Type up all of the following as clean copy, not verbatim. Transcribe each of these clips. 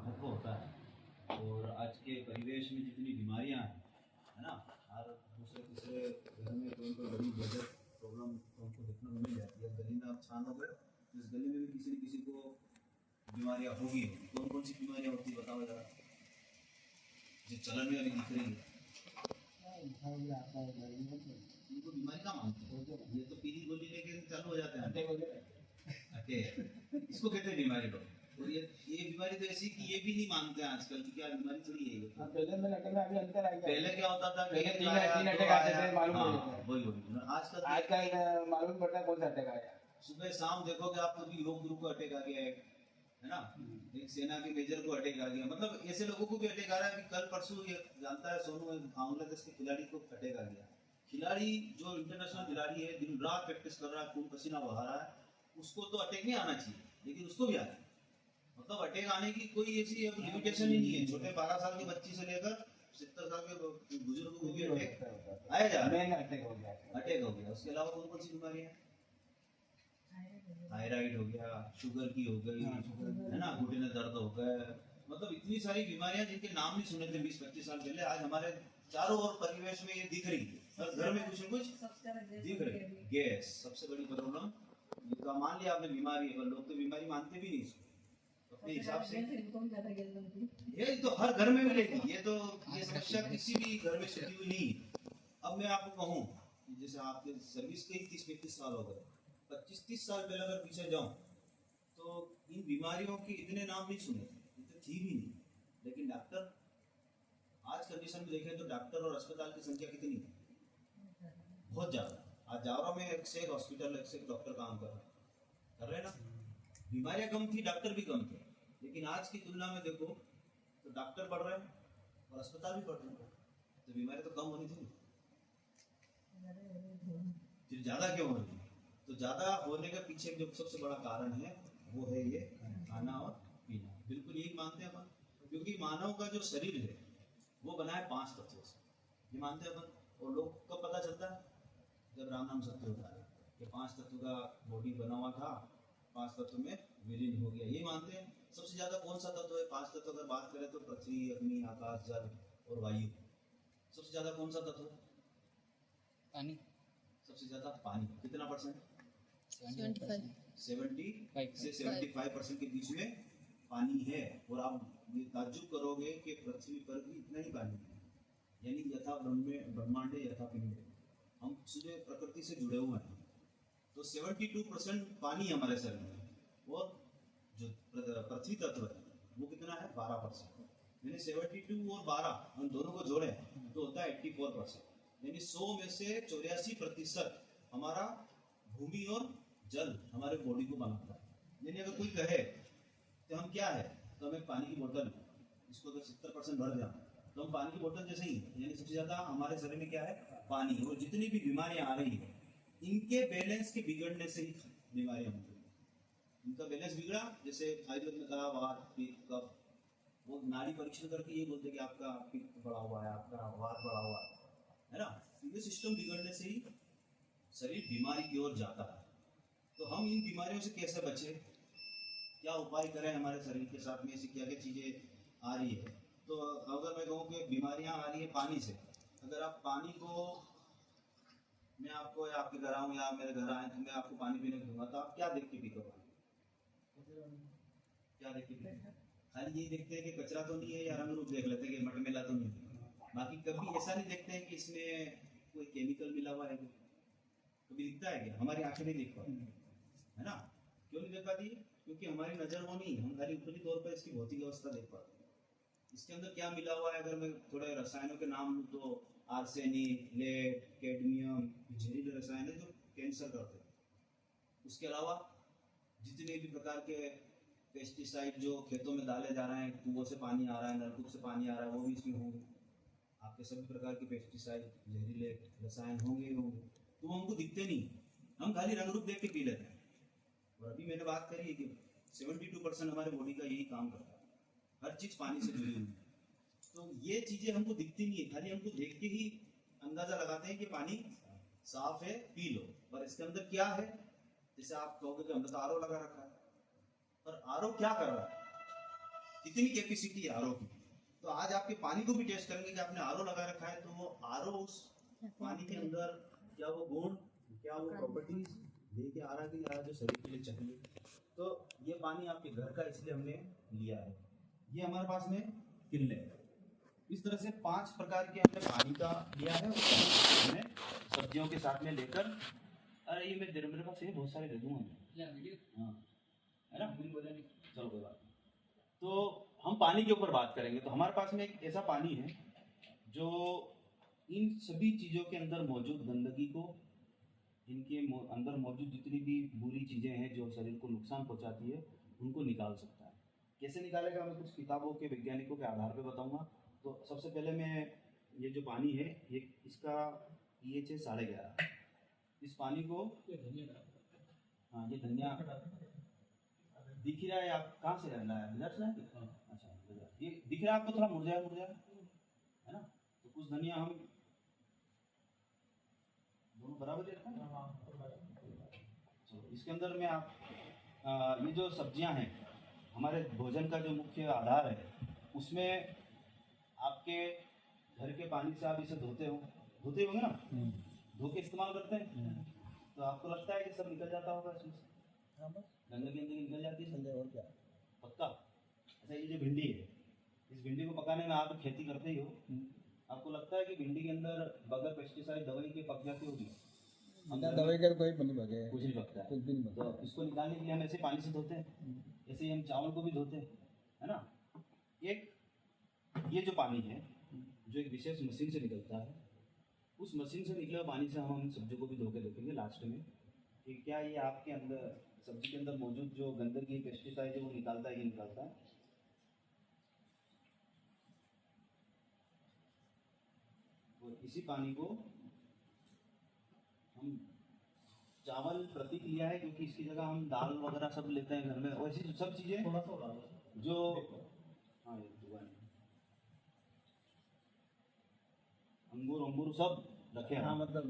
महत्व होता है। और आज के परिवेश में जितनी बीमारियां हैं, है ना, हर दूसरे तीसरे घर में कोई कोई बड़ी बजट प्रॉब्लम तो हमको देखने को मिल जाती है। गली में आप छान हो गए, इस गली में भी किसी न किसी को बीमारियां होगी। कौन कौन सी बीमारियां होती है बताओ जरा, जो चलन में अभी दिख रही है। इनको बीमारी का मानते हैं, ये तो पीली गोली लेके चालू हो जाते हैं। अटे इसको कहते हैं बीमारी लोग। और ये बीमारी तो ऐसी कि ये भी नहीं मानते हैं आजकल कि क्या बीमारी थोड़ी है ये। पहले क्या होता था कि तीन अटैक आते थे, मालूम वही आजकल मालूम पड़ता कौन सा अटैक आया। सुबह शाम देखोगे आपको भी योग गुरु को अटैक आ गया है ना, एक सेना के मेजर को अटैक आ गया। मतलब ऐसे लोगों को भी अटैक आ रहा है कि कल परसों ये जानता है सोनू, बांग्लादेश के खिलाड़ी को अटैक आ गया। खिलाड़ी जो इंटरनेशनल खिलाड़ी है, दिन रात प्रैक्टिस कर रहा है, खून पसीना बहा रहा है, उसको तो अटैक नहीं आना चाहिए, लेकिन उसको भी आ रहा है। मतलब अटैक आने की कोई ऐसी लिमिटेशन ही नहीं है। छोटे 12 साल के बच्चे से लेकर 70 साल के बुजुर्गों को भी अटैक आया जा रहा है। अटैक हो गया। उसके अलावा कौन कौन सी बीमारियां, थायराइड हो गया, शुगर की हो गई, है ना, घुटने में दर्द हो गए। मतलब इतनी सारी बीमारियां जिनके नाम नहीं सुने थे 20-25 साल पहले, आज हमारे चारों ओर परिवेश में ये दिख रही है। हर घर में कुछ न कुछ दिख रही है। गैस सबसे बड़ी प्रॉब्लम। ये मान लिया आपने बीमारी है, पर लोग तो बीमारी मानते भी नहीं इसको अपने हिसाब से। ये तो हर घर में मिलेगी। ये तो ये समस्या किसी भी घर में छुटी हुई नहीं। अब मैं आपको कहूँ, जैसे आपके सर्विस के 30-35 साल हो गए, 25-30 साल पहले अगर पीछे जाऊं तो इन बीमारियों के इतने नाम नहीं सुने थे, इतने थी भी नहीं। लेकिन डॉक्टर आज कंडीशन में देखें तो डॉक्टर और अस्पताल की संख्या कितनी है, बहुत ज्यादा। आज जावरा में एक से एक हॉस्पिटल, एक से एक डॉक्टर काम कर रहे हैं ना। बीमारियां कम थी, डॉक्टर भी कम थे। लेकिन आज की तुलना में देखो तो डॉक्टर बढ़ रहे हैं और अस्पताल भी बढ़ रहे हैं, तो बीमारी तो कम होनी थी, फिर ज्यादा क्यों हो रही है? तो ज्यादा होने का पीछे जो सबसे बड़ा कारण है वो है ये खाना और पीना। बिल्कुल यही मानते हैं अपन, क्योंकि मानव का जो शरीर है वो बना है 5 तत्वों से, ये मानते हैं अपन। और लोग कब पता चलता है, जब राम नाम सत्य होता है कि 5 तत्व का बॉडी बना हुआ था, 5 तत्व में विलीन हो गया, ये मानते हैं। सबसे ज्यादा कौन सा तत्व है 5 तत्व अगर बात करें तो पृथ्वी, अग्नि, आकाश, जल और वायु। सबसे ज्यादा कौन सा तत्व? पानी। सबसे ज्यादा पानी। कितना परसेंट? 75 से 75% के बीच में पानी है। और आप ये ताज्जुब करोगे कि पृथ्वी पर भी इतना ही पानी है, यानी यथा ब्रह्मांड यथा पिंड। हम सीधे प्रकृति से जुड़े हुए हैं। तो 72% पानी हमारे शरीर में, और जो पृथ्वी तत्व है वो कितना है 12%। यानी 72 और 12 हम दोनों को जोड़े तो होता है 84%। यानी 100 में से 84% हमारा भूमि और जल हमारे बॉडी को बनाता है। यानी अगर कोई कहे तो हम क्या है, तो हमें पानी की बोतल, इसको तो 70% भर जाए तो हम पानी की बोतल जैसे ही। यानी सबसे ज्यादा हमारे शरीर में क्या है, पानी। और जितनी भी बीमारियां आ रही है इनके बैलेंस के बिगड़ने से ही बीमारियां होती है। इनका बैलेंस बिगड़ा, जैसे आयुर्वेद में कहा वात पित्त कफ, वो नाड़ी परीक्षण करके ये बोलते कि आपका पित्त बढ़ा हुआ है, आपका वात बढ़ा हुआ है ना। ये सिस्टम बिगड़ने से ही शरीर बीमारी की ओर जाता है। तो हम इन बीमारियों से कैसे बचे, क्या उपाय करें, हमारे शरीर के साथ में ऐसी क्या क्या चीजें आ रही है। तो अगर मैं कहूँ कि बीमारियां आ रही है पानी से, अगर आप पानी को, मैं आपको या आपके घर आऊँ या मेरे घर आए तो मैं आपको पानी पीने को दूंगा, तो आप क्या देख के पीते हो? क्या देख के पीते हैं? खाली यही देखते हैं कि कचरा तो नहीं है, या रंग रूप देख लेते हैं कि मटमेला तो नहीं है। बाकी कभी ऐसा नहीं देखते हैं कि इसमें कोई केमिकल मिला हुआ है। कभी दिखता है क्या? हमारी आंखें नहीं देख पाती है ना। क्यों नहीं देख पाती? क्योंकि हमारी नजर वो नहीं, हम खाली ऊपरी तौर पर इसकी भौतिक अवस्था देख पाते हैं। इसके अंदर क्या मिला हुआ है, अगर मैं थोड़े रसायनों के नाम लूँ तो आर्सेनिक, लेड, कैडमियम, जहरीले रसायन है जो कैंसर करते हैं। उसके अलावा जितने भी प्रकार के पेस्टिसाइड जो खेतों में डाले जा रहे हैं, कुओं से पानी आ रहा है, नलकूप से पानी आ रहा है, वो भी इसमें होंगे। आपके सभी प्रकार के पेस्टिसाइड, जहरीले रसायन होंगे ही होंगे। तो वो हमको दिखते नहीं, हम खाली रंग रूप देख के पी लेते हैं। और अभी मैंने बात करी है कि 72% हमारे बॉडी का यही काम करता है, हर चीज पानी से जुड़ी हुई है। तो ये चीजें हमको दिखती नहीं है, खाली हमको देख के ही अंदाजा लगाते हैं कि पानी साफ है, पी लो। पर इसके अंदर क्या है, जैसे आप कहोगे कि हमने तो आरओ लगा रखा है, पर आरओ क्या कर रहा है? इतनी कैपेसिटी आरओ की। तो आज आपके पानी को भी टेस्ट करेंगे कि आपने आरओ लगा रखा है तो वो आरओ उस पानी के अंदर क्या वो गुण, क्या वो प्रॉपर्टीज लेके आ रहा है कि यार जो शरीर के लिए चाहिए। तो ये पानी आपके घर का इसलिए हमने लिया है। ये हमारे पास में किले है। इस तरह से 5 प्रकार के हमने पानी का लिया है। हमने सब्जियों के साथ में लेकर, अरे ये मेरे पास ये बहुत सारे दे दूंगा। हाँ है ना, चलो कोई बात नहीं। तो हम पानी के ऊपर बात करेंगे। तो हमारे पास में एक ऐसा पानी है जो इन सभी चीज़ों के अंदर मौजूद गंदगी को, इनके अंदर मौजूद जितनी भी बुरी चीज़ें हैं जो शरीर को नुकसान पहुंचाती है, उनको निकाल सकता है। कैसे निकालेगा मैं कुछ किताबों के वैज्ञानिकों के आधार पर बताऊंगा। तो सबसे पहले मैं ये जो पानी है ये इसका pH है 11.5। इस पानी को, हाँ ये धनिया दिख ही रहा है। आप कहाँ से लाया है? बाजार से लाए? अच्छा बाजार। ये दिख रहा है आपको? थोड़ा मुरझाया मुरझाया है ना। तो कुछ धनिया हम दोनों बराबर ले रखा है। चलो इसके अंदर में आप ये जो सब्जियां हैं, हमारे भोजन का जो मुख्य आधार है, उसमें आपके घर के पानी से आप इसे धोते होंगे ना, धो के इस्तेमाल करते हैं। तो आपको लगता है कि सब निकल जाता होगा इसमें से? गंदगी निकल जाती है और क्या पक्का। अच्छा ये जो भिंडी है, इस भिंडी को पकाने में आप खेती करते ही हो, आपको लगता है कि भिंडी के अंदर बगैर पेस्टिसाइड दवाई के पक जाती होगी? दवाई का कोई नहीं बगे, कुछ नहीं पकता है। कुछ भी नहीं तो इसको निकालने के लिए हम ऐसे पानी से धोते हैं, ऐसे ही हम चावल को भी धोते हैं, है ना। एक ये जो पानी है जो एक विशेष मशीन से निकलता है, उस मशीन से निकले हुए पानी से हम सब्जियों को भी धो के देखेंगे लास्ट में कि क्या ये आपके अंदर सब्जी के अंदर मौजूद जो गंदगी पेस्टिसाइड है वो निकालता है कि निकालता है। और इसी पानी को हम चावल प्रतीक लिया है क्योंकि इसकी जगह हम दाल वगैरह सब लेते हैं घर में, वैसी सब चीजें जो हाँ अंगूर सब रखे हैं। हाँ मतलब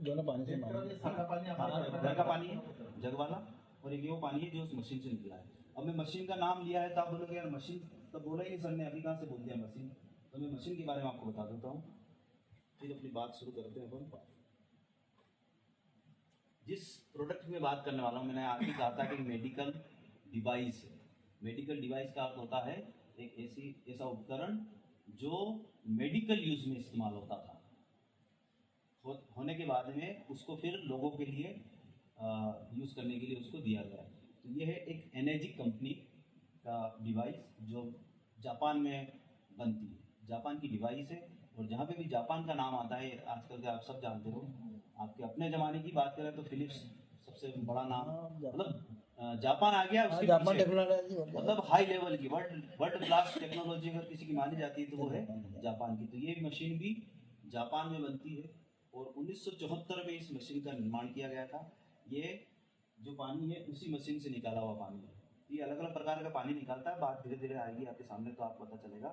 दोनों पानी से घर का पानी है जग वाला, और एक वो पानी है जो उस मशीन से निकला है। अब मैं मशीन का नाम लिया है तो आप बोलोगे यार मशीन तो बोला ही नहीं सर ने, अभी कहाँ से बोल दिया मशीन। तो मैं मशीन के बारे में आपको बता देता हूँ, फिर अपनी बात शुरू करते हैं अपन। जिस प्रोडक्ट में बात करने वाला हूँ, मैंने आगे कहा था कि मेडिकल डिवाइस है। मेडिकल डिवाइस का अर्थ होता है एक ऐसा उपकरण जो मेडिकल यूज में इस्तेमाल होता था, होने के बाद में उसको फिर लोगों के लिए यूज करने के लिए उसको दिया गया। तो ये है एक एनर्जिक कंपनी का डिवाइस जो जापान में बनती है, जापान की डिवाइस है। और जहाँ पे भी जापान का नाम आता है, आजकल के आप सब जानते हो, आपके अपने ज़माने की बात करें तो फिलिप्स सबसे बड़ा नाम, मतलब जापान आ गया उसके जापान पीछे, टेक्नोलॉजी मतलब हाई लेवल की वर्ल्ड क्लास टेक्नोलॉजी अगर किसी की मानी जाती है तो वो है जापान की। तो ये मशीन भी जापान में बनती है और 1974 में इस मशीन का निर्माण किया गया था। ये जो पानी है उसी मशीन से निकाला हुआ पानी है। ये अलग अलग प्रकार का पानी निकालता है, बात धीरे धीरे आएगी आपके सामने तो आपको पता चलेगा।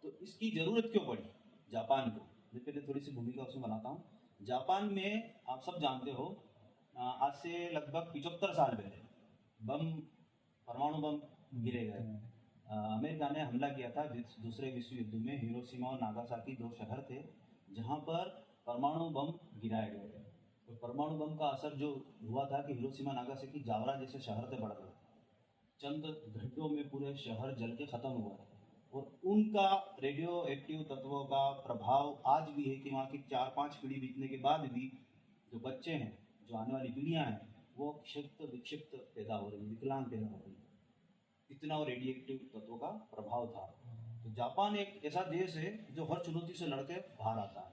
तो इसकी ज़रूरत क्यों पड़ी जापान को, मैं पहले थोड़ी सी भूमिका उसमें बनाता हूँ। जापान में आप सब जानते हो आज से लगभग 75 साल पहले परमाणु बम गिरे गए। अमेरिका ने हमला किया था दूसरे विश्व युद्ध में। हिरोशिमा और नागासाकी 2 शहर थे जहाँ पर परमाणु बम गिराए गए थे। तो परमाणु बम का असर जो हुआ था कि हिरोशिमा नागासाकी जावरा जैसे शहर थे बढ़ गए, चंद घंटों में पूरे शहर जल के ख़त्म हुआ। और उनका रेडियो एक्टिव तत्वों का प्रभाव आज भी है कि वहाँ की 4-5 पीढ़ी बीतने के बाद भी जो बच्चे हैं, जो आने वाली पीढ़ियाँ हैं, वो क्षिप्त विक्षिप्त पैदा हो रही है, विकलांग पैदा हो रही है। इतना वो रेडियो एक्टिव तत्वों का प्रभाव था। तो जापान एक ऐसा देश है जो हर चुनौती से लड़के बाहर आता है।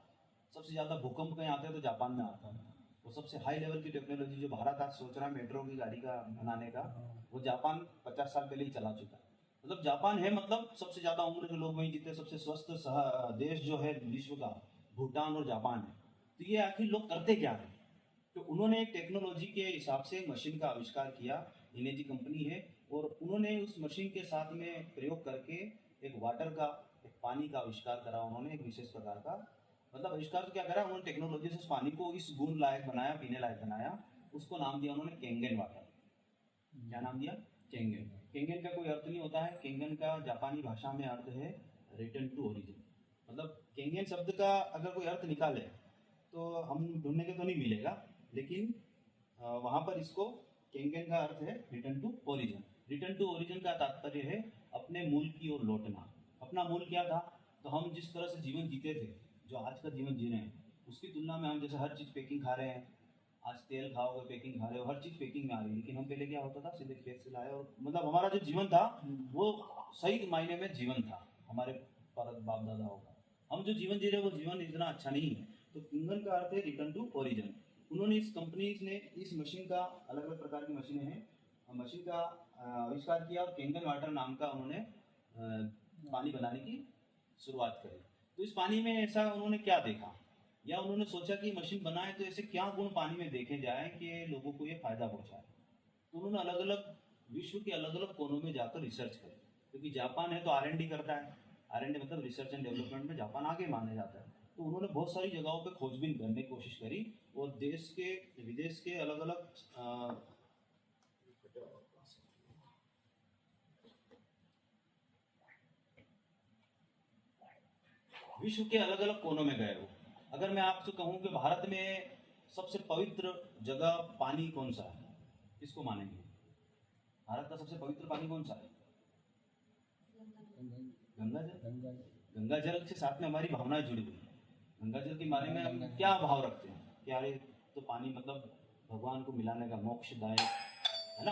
सबसे ज़्यादा भूकंप कहीं आते हैं तो जापान में आता है। वो सबसे हाई लेवल की टेक्नोलॉजी जो भारत आज सोच रहा है मेट्रो की गाड़ी का बनाने का, वो जापान 50 साल पहले ही चला चुका है। मतलब जापान है, मतलब सबसे ज़्यादा उम्र के लोग वहीं जीते। सबसे स्वस्थ देश जो है विश्व का, भूटान और जापान है। तो ये आखिर लोग करते क्या है? तो उन्होंने एक टेक्नोलॉजी के हिसाब से मशीन का आविष्कार किया, इनेजी कंपनी है, और उन्होंने उस मशीन के साथ में प्रयोग करके एक पानी का आविष्कार करा। उन्होंने एक विशेष प्रकार का, मतलब आविष्कार तो क्या करा, उन्होंने टेक्नोलॉजी से उस पानी को इस गुण लायक बनाया, पीने लायक बनाया। उसको नाम दिया उन्होंने केंगेन वाटर। क्या नाम दिया? केंगेन। केंगन का कोई अर्थ नहीं होता है। केंगन का जापानी भाषा में अर्थ है रिटर्न टू ओरिजिन। मतलब केंगन शब्द का अगर कोई अर्थ निकाले तो हम ढूंढने के तो नहीं मिलेगा, लेकिन वहाँ पर इसको केंगन का अर्थ है return to origin. Return to origin का तात्पर्य है अपने मूल की ओर लौटना। अपना मूल क्या था? तो हम जिस तरह से जीवन जीते थे, जो आज का जीवन जी रहे हैं, उसकी तुलना में हम जैसे हर चीज़ पैकिंग खा रहे हैं, आज तेल खाओगे पैकिंग खा रहे हो, हर चीज़ पैकिंग में आ रही है। लेकिन हम पहले क्या होता था, सीधे खेत से लाए, और मतलब हमारा जो जीवन था वो सही मायने में जीवन था हमारे बाप दादाओं का। हम जो जीवन जी रहे हैं वो जीवन इतना अच्छा नहीं है। तो केंगन का अर्थ है रिटर्न टू ओरिजिन। उन्होंने इस कंपनीज ने इस मशीन का, अलग अलग प्रकार की मशीनें हैं, मशीन का आविष्कार किया और केंगन वाटर नाम का उन्होंने पानी बनाने की शुरुआत करी। तो इस पानी में ऐसा उन्होंने क्या देखा, या उन्होंने सोचा कि मशीन बनाए तो ऐसे क्या गुण पानी में देखे जाए कि लोगों को ये फायदा पहुंचाए। तो उन्होंने अलग अलग विश्व के अलग अलग कोनों में जाकर रिसर्च करी, क्योंकि जापान है तो R&D करता है। R&D मतलब रिसर्च एंड डेवलपमेंट में जापान आगे माना जाता है। तो उन्होंने बहुत सारी जगहों पे खोजबीन करने की कोशिश करी और देश के विदेश के अलग अलग विश्व के अलग अलग कोनों में गए वो। अगर मैं आपसे कहूँ कि भारत में सबसे पवित्र जगह पानी कौन सा है, किसको मानेंगे? भारत का सबसे पवित्र पानी कौन सा है? गंगा जल। गंगा जल के साथ में हमारी भावनाएं जुड़ी हुई है। गंगा जल के बारे में हम क्या भाव रखते हैं कि यार ये तो पानी मतलब भगवान को मिलाने का मोक्षदायक है ना।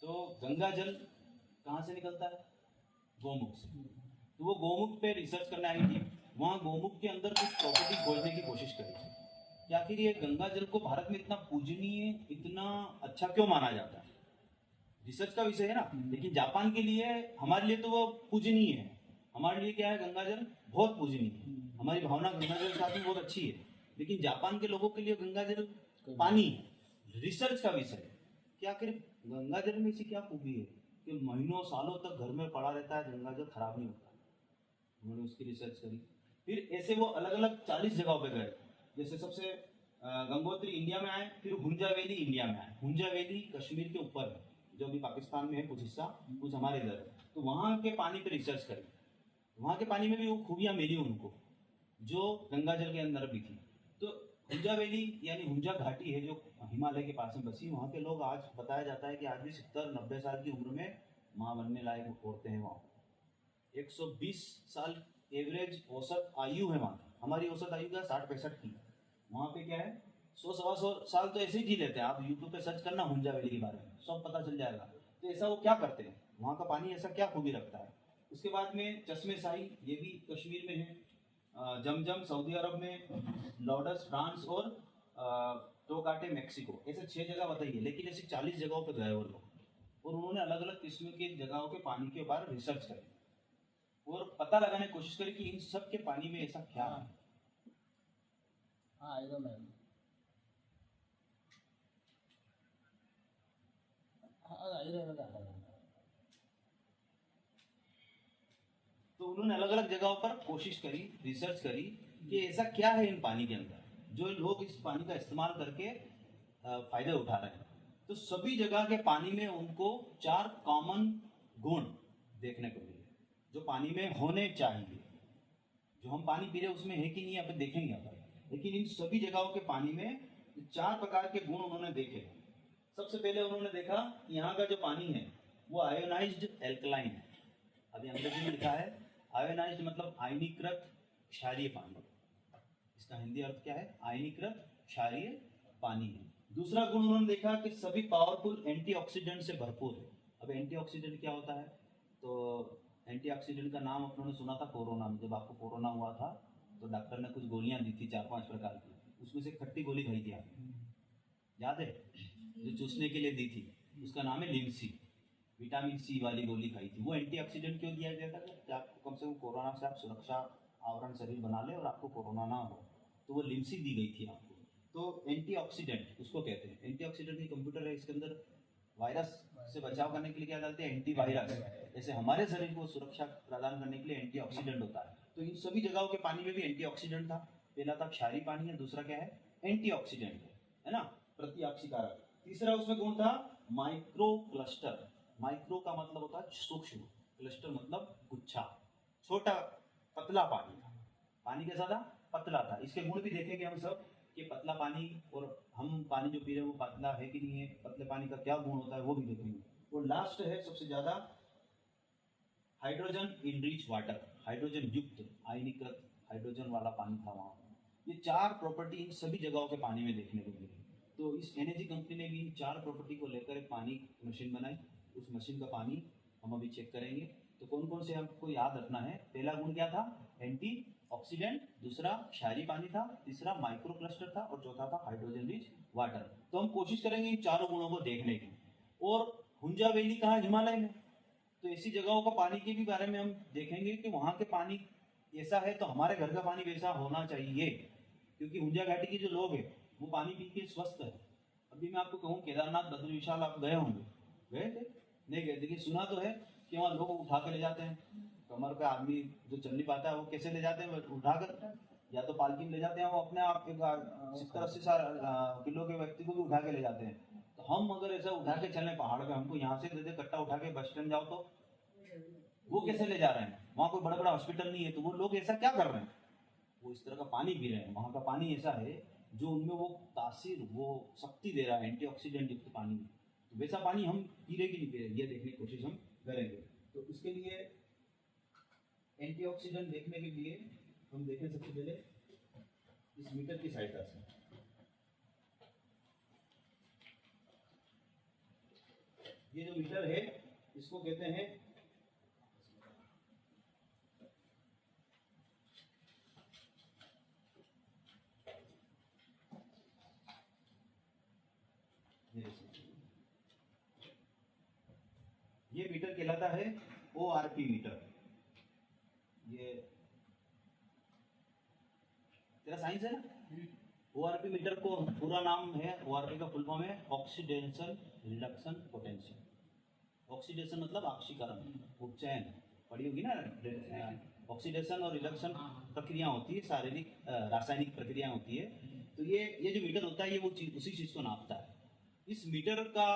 तो गंगा जल कहाँ से निकलता है? गौमुख से। तो वो गौमुख पे रिसर्च करने आई थी। वहाँ गौमुख के अंदर कुछ प्रॉपर्टी खोजने की कोशिश करी थी कि आखिर ये गंगा जल को भारत में इतना पूजनीय, इतना अच्छा क्यों माना जाता है। रिसर्च का विषय है ना, लेकिन जापान के लिए, हमारे लिए तो वो पूजनीय है। हमारे लिए क्या है? गंगा जल बहुत पूजनीय है। हमारी भावना गंगा जल के साथ में बहुत अच्छी है, लेकिन जापान के लोगों के लिए गंगा जल पानी है। रिसर्च का विषय है कि आखिर गंगा जल में ऐसी क्या खूबी है कि महीनों सालों तक घर में पड़ा रहता है, गंगा जल खराब नहीं होता। उन्होंने उसकी रिसर्च करी। फिर ऐसे वो अलग अलग 40 जगहों पे गए। जैसे सबसे गंगोत्री इंडिया में आए, फिर हुंजा वैली इंडिया में आए। हुंजा वैली कश्मीर के ऊपर है, जो अभी पाकिस्तान में है, कुछ हिस्सा, कुछ हमारे इधर है। तो वहाँ के पानी पे रिसर्च करी। वहाँ के पानी में भी वो खूबियाँ मिली उनको जो गंगा जल के अंदर भी थी। तो हुंजा वैली यानी हुंजा घाटी है जो हिमालय के पास में बसी। वहाँ के लोग, आज बताया जाता है कि आज भी 70-90 साल की उम्र में माँ बनने लायक औरतें हैं वहाँ। 120 साल एवरेज औसत आयु है वहाँ की। हमारी औसत आयु का 60-65 की। वहाँ पे क्या है, 100-125 साल तो ऐसे ही जी लेते हैं। आप यूट्यूब पे सर्च करना हुंजा वैली के बारे में, सब पता चल जाएगा। तो ऐसा वो क्या करते हैं, वहाँ का पानी ऐसा क्या खूबी रखता है। उसके बाद में चश्मे शाही, ये भी कश्मीर में है। जमजम सऊदी अरब में, लॉर्डस फ्रांस और टोकाटे मेक्सिको। ऐसे 6 जगह बताइए, लेकिन ऐसे 40 जगहों पर गए वो लोग और उन्होंने अलग अलग किस्म के जगहों के पानी के बारे में रिसर्च करी और पता लगाने की कोशिश करी कि इन सब के पानी में ऐसा क्या है। आयरन है। आयरन। तो उन्होंने अलग अलग जगहों पर कोशिश करी, रिसर्च करी कि ऐसा क्या है इन पानी के अंदर जो लोग इस पानी का इस्तेमाल करके फायदे उठा रहे हैं। तो सभी जगह के पानी में उनको 4 कॉमन गुण देखने को मिले जो पानी में होने चाहिए। जो हम पानी पी रहे उसमें है कि नहीं, आप देखेंगे यहाँ पर। लेकिन इन सभी जगहों के पानी में 4 प्रकार के गुण उन्होंने देखे। सबसे पहले उन्होंने देखा कि यहाँ का जो पानी है वो आयोनाइज्ड एल्कलाइन है। अभी अंग्रेजी में लिखा है आयोनाइज्ड, मतलब आयनीकृत क्षारीय पानी। इसका हिंदी अर्थ क्या है? आयनीकृत क्षारीय पानी है। दूसरा गुण उन्होंने देखा कि सभी पावरफुल एंटीऑक्सीडेंट से भरपूर है। अब एंटीऑक्सीडेंट क्या होता है? तो एंटीऑक्सीडेंट का नाम अपनों ने सुना था कोरोना में। जब आपको कोरोना हुआ था तो डॉक्टर ने कुछ गोलियां दी थी 4-5 प्रकार की, उसमें से खट्टी गोली खाई थी आपने, याद है? जो चूसने के लिए दी थी, उसका नाम है लिम्सी। विटामिन सी वाली गोली खाई थी। वो एंटीऑक्सीडेंट क्यों दिया गया था कि आपको कम से कम कोरोना से आप सुरक्षा आवरण शरीर बना ले और आपको कोरोना ना हो। तो वो लिम्सी दी गई थी आपको। तो एंटीऑक्सीडेंट उसको कहते हैं। एंटीऑक्सीडेंट की कंप्यूटर है, इसके अंदर वायरस से बचाव करने के लिए क्या डालते हैं? एंटीवायरस। जैसे हमारे शरीर को सुरक्षा प्रदान करने के लिए एंटीऑक्सीडेंट होता है। तो इन सभी जगहों के पानी में भी एंटीऑक्सीडेंट था। पहला था क्षारीय पानी है, दूसरा क्या है? एंटीऑक्सीडेंट है ना, प्रतिऑक्सीकारक। तीसरा उसमें गुण था माइक्रो क्लस्टर। माइक्रो का मतलब होता है सूक्ष्म, क्लस्टर मतलब गुच्छा, छोटा पतला पानी था। पानी कैसा था? पतला था। इसके गुण भी देखेंगे हम सब कि पतला पानी और हम पानी जो पी रहे हैं वो पतला है कि नहीं है, पतले पानी का क्या गुण होता है वो भी देखेंगे। और लास्ट है सबसे ज्यादा हाइड्रोजन इनरिच वाटर, हाइड्रोजन युक्त आयनीकृत हाइड्रोजन वाला पानी था वहाँ। ये 4 प्रॉपर्टी इन सभी जगहों के पानी में देखने को मिली। तो इस एनर्जी कंपनी ने भी इन 4 प्रॉपर्टी को लेकर एक पानी मशीन बनाई। उस मशीन का पानी हम अभी चेक करेंगे। तो कौन कौन से आपको याद रखना है? पहला गुण क्या था? एंटी ऑक्सीडेंट, दूसरा क्षारीय पानी था, तीसरा माइक्रो क्लस्टर था और चौथा था हाइड्रोजन रिच वाटर। तो हम कोशिश करेंगे इन चारों गुणों को देखने की। और हुंजा वैली कहाँ? हिमालय में। तो ऐसी जगहों का पानी के भी बारे में हम देखेंगे कि वहाँ के पानी ऐसा है तो हमारे घर का पानी वैसा होना चाहिए, क्योंकि हुंजा घाटी के जो लोग हैं वो पानी पी के स्वस्थ है। अभी मैं आपको कहूँ केदारनाथ बद्री विशाल आप गए होंगे, गए थे? नहीं गए? देखिए सुना तो है कि वहाँ लोग उठा के ले जाते हैं, कमर पे आदमी जो चल नहीं पाता है वो कैसे ले जाते हैं? उठा कर, या तो पालकी में ले जाते हैं, वो अपने आप 70-80 किलो के व्यक्ति को भी उठा के ले जाते हैं। तो हम अगर ऐसा उठा के चलें पहाड़ पे, हमको यहाँ से दे दे कट्टा उठा के बस स्टैंड जाओ, तो वो कैसे ले जा रहे हैं? वहाँ कोई बड़ा बड़ा हॉस्पिटल नहीं है, तो वो लोग ऐसा क्या कर रहे हैं? वो इस तरह का पानी पी रहे हैं। वहाँ का पानी ऐसा है जो उनमें वो तासीर, वो शक्ति दे रहा है एंटीऑक्सीडेंट युक्त पानी। तो वैसा पानी हम पी रहे कि नहीं पी रहे, ये देखने की कोशिश हम करेंगे। तो इसके लिए एंटीऑक्सीडेंट देखने के लिए हम देखें सबसे पहले इस मीटर की सहायता से। ये जो मीटर है इसको कहते हैं ये मीटर कहलाता है ORP मीटर। ये तेरा साइंस है ना? ORP मीटर को पूरा नाम है, ORP का फुल फॉर्म है ऑक्सीडेशन रिडक्शन पोटेंशियल। ऑक्सीडेशन मतलब ऑक्सीकरण, उपचयन, पढ़ी होगी ना? ऑक्सीडेशन और रिडक्शन प्रक्रिया होती है, शारीरिक रासायनिक प्रक्रिया होती है। तो ये जो मीटर होता है ये वो चीज, उसी चीज को नापता है। इस मीटर का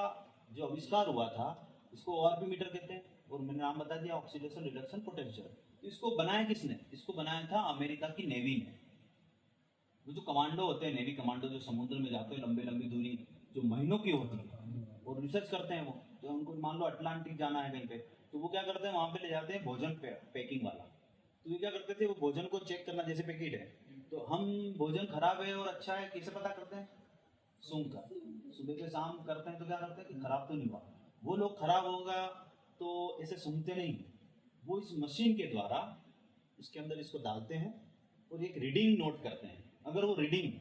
जो आविष्कार हुआ था इसको ORP मीटर कहते हैं, और मैंने नाम बता दिया ऑक्सीडेशन रिडक्शन पोटेंशियल। तो इसको बनाया किसने? इसको बनाया था अमेरिका की नेवी ने। वो जो कमांडो होते हैं, नेवी कमांडो, जो समुद्र में जाते हैं लंबी लंबी दूरी, जो महीनों की होती है, और रिसर्च करते हैं वो। तो उनको मान लो अटलांटिक जाना है कहीं पे, तो वो क्या करते हैं, वहाँ पे ले जाते हैं भोजन पैकिंग वाला। तो ये क्या करते थे, वो भोजन को चेक करना, जैसे पैकेट है तो हम भोजन खराब है और अच्छा है कैसे पता करते हैं? सूंघ कर। सुबह से शाम करते हैं तो क्या करते हैं कि खराब तो नहीं हुआ। वो लोग खराब होगा तो ऐसे सूंघते नहीं, वो इस मशीन के द्वारा उसके अंदर इसको डालते हैं और एक रीडिंग नोट करते हैं। अगर वो रीडिंग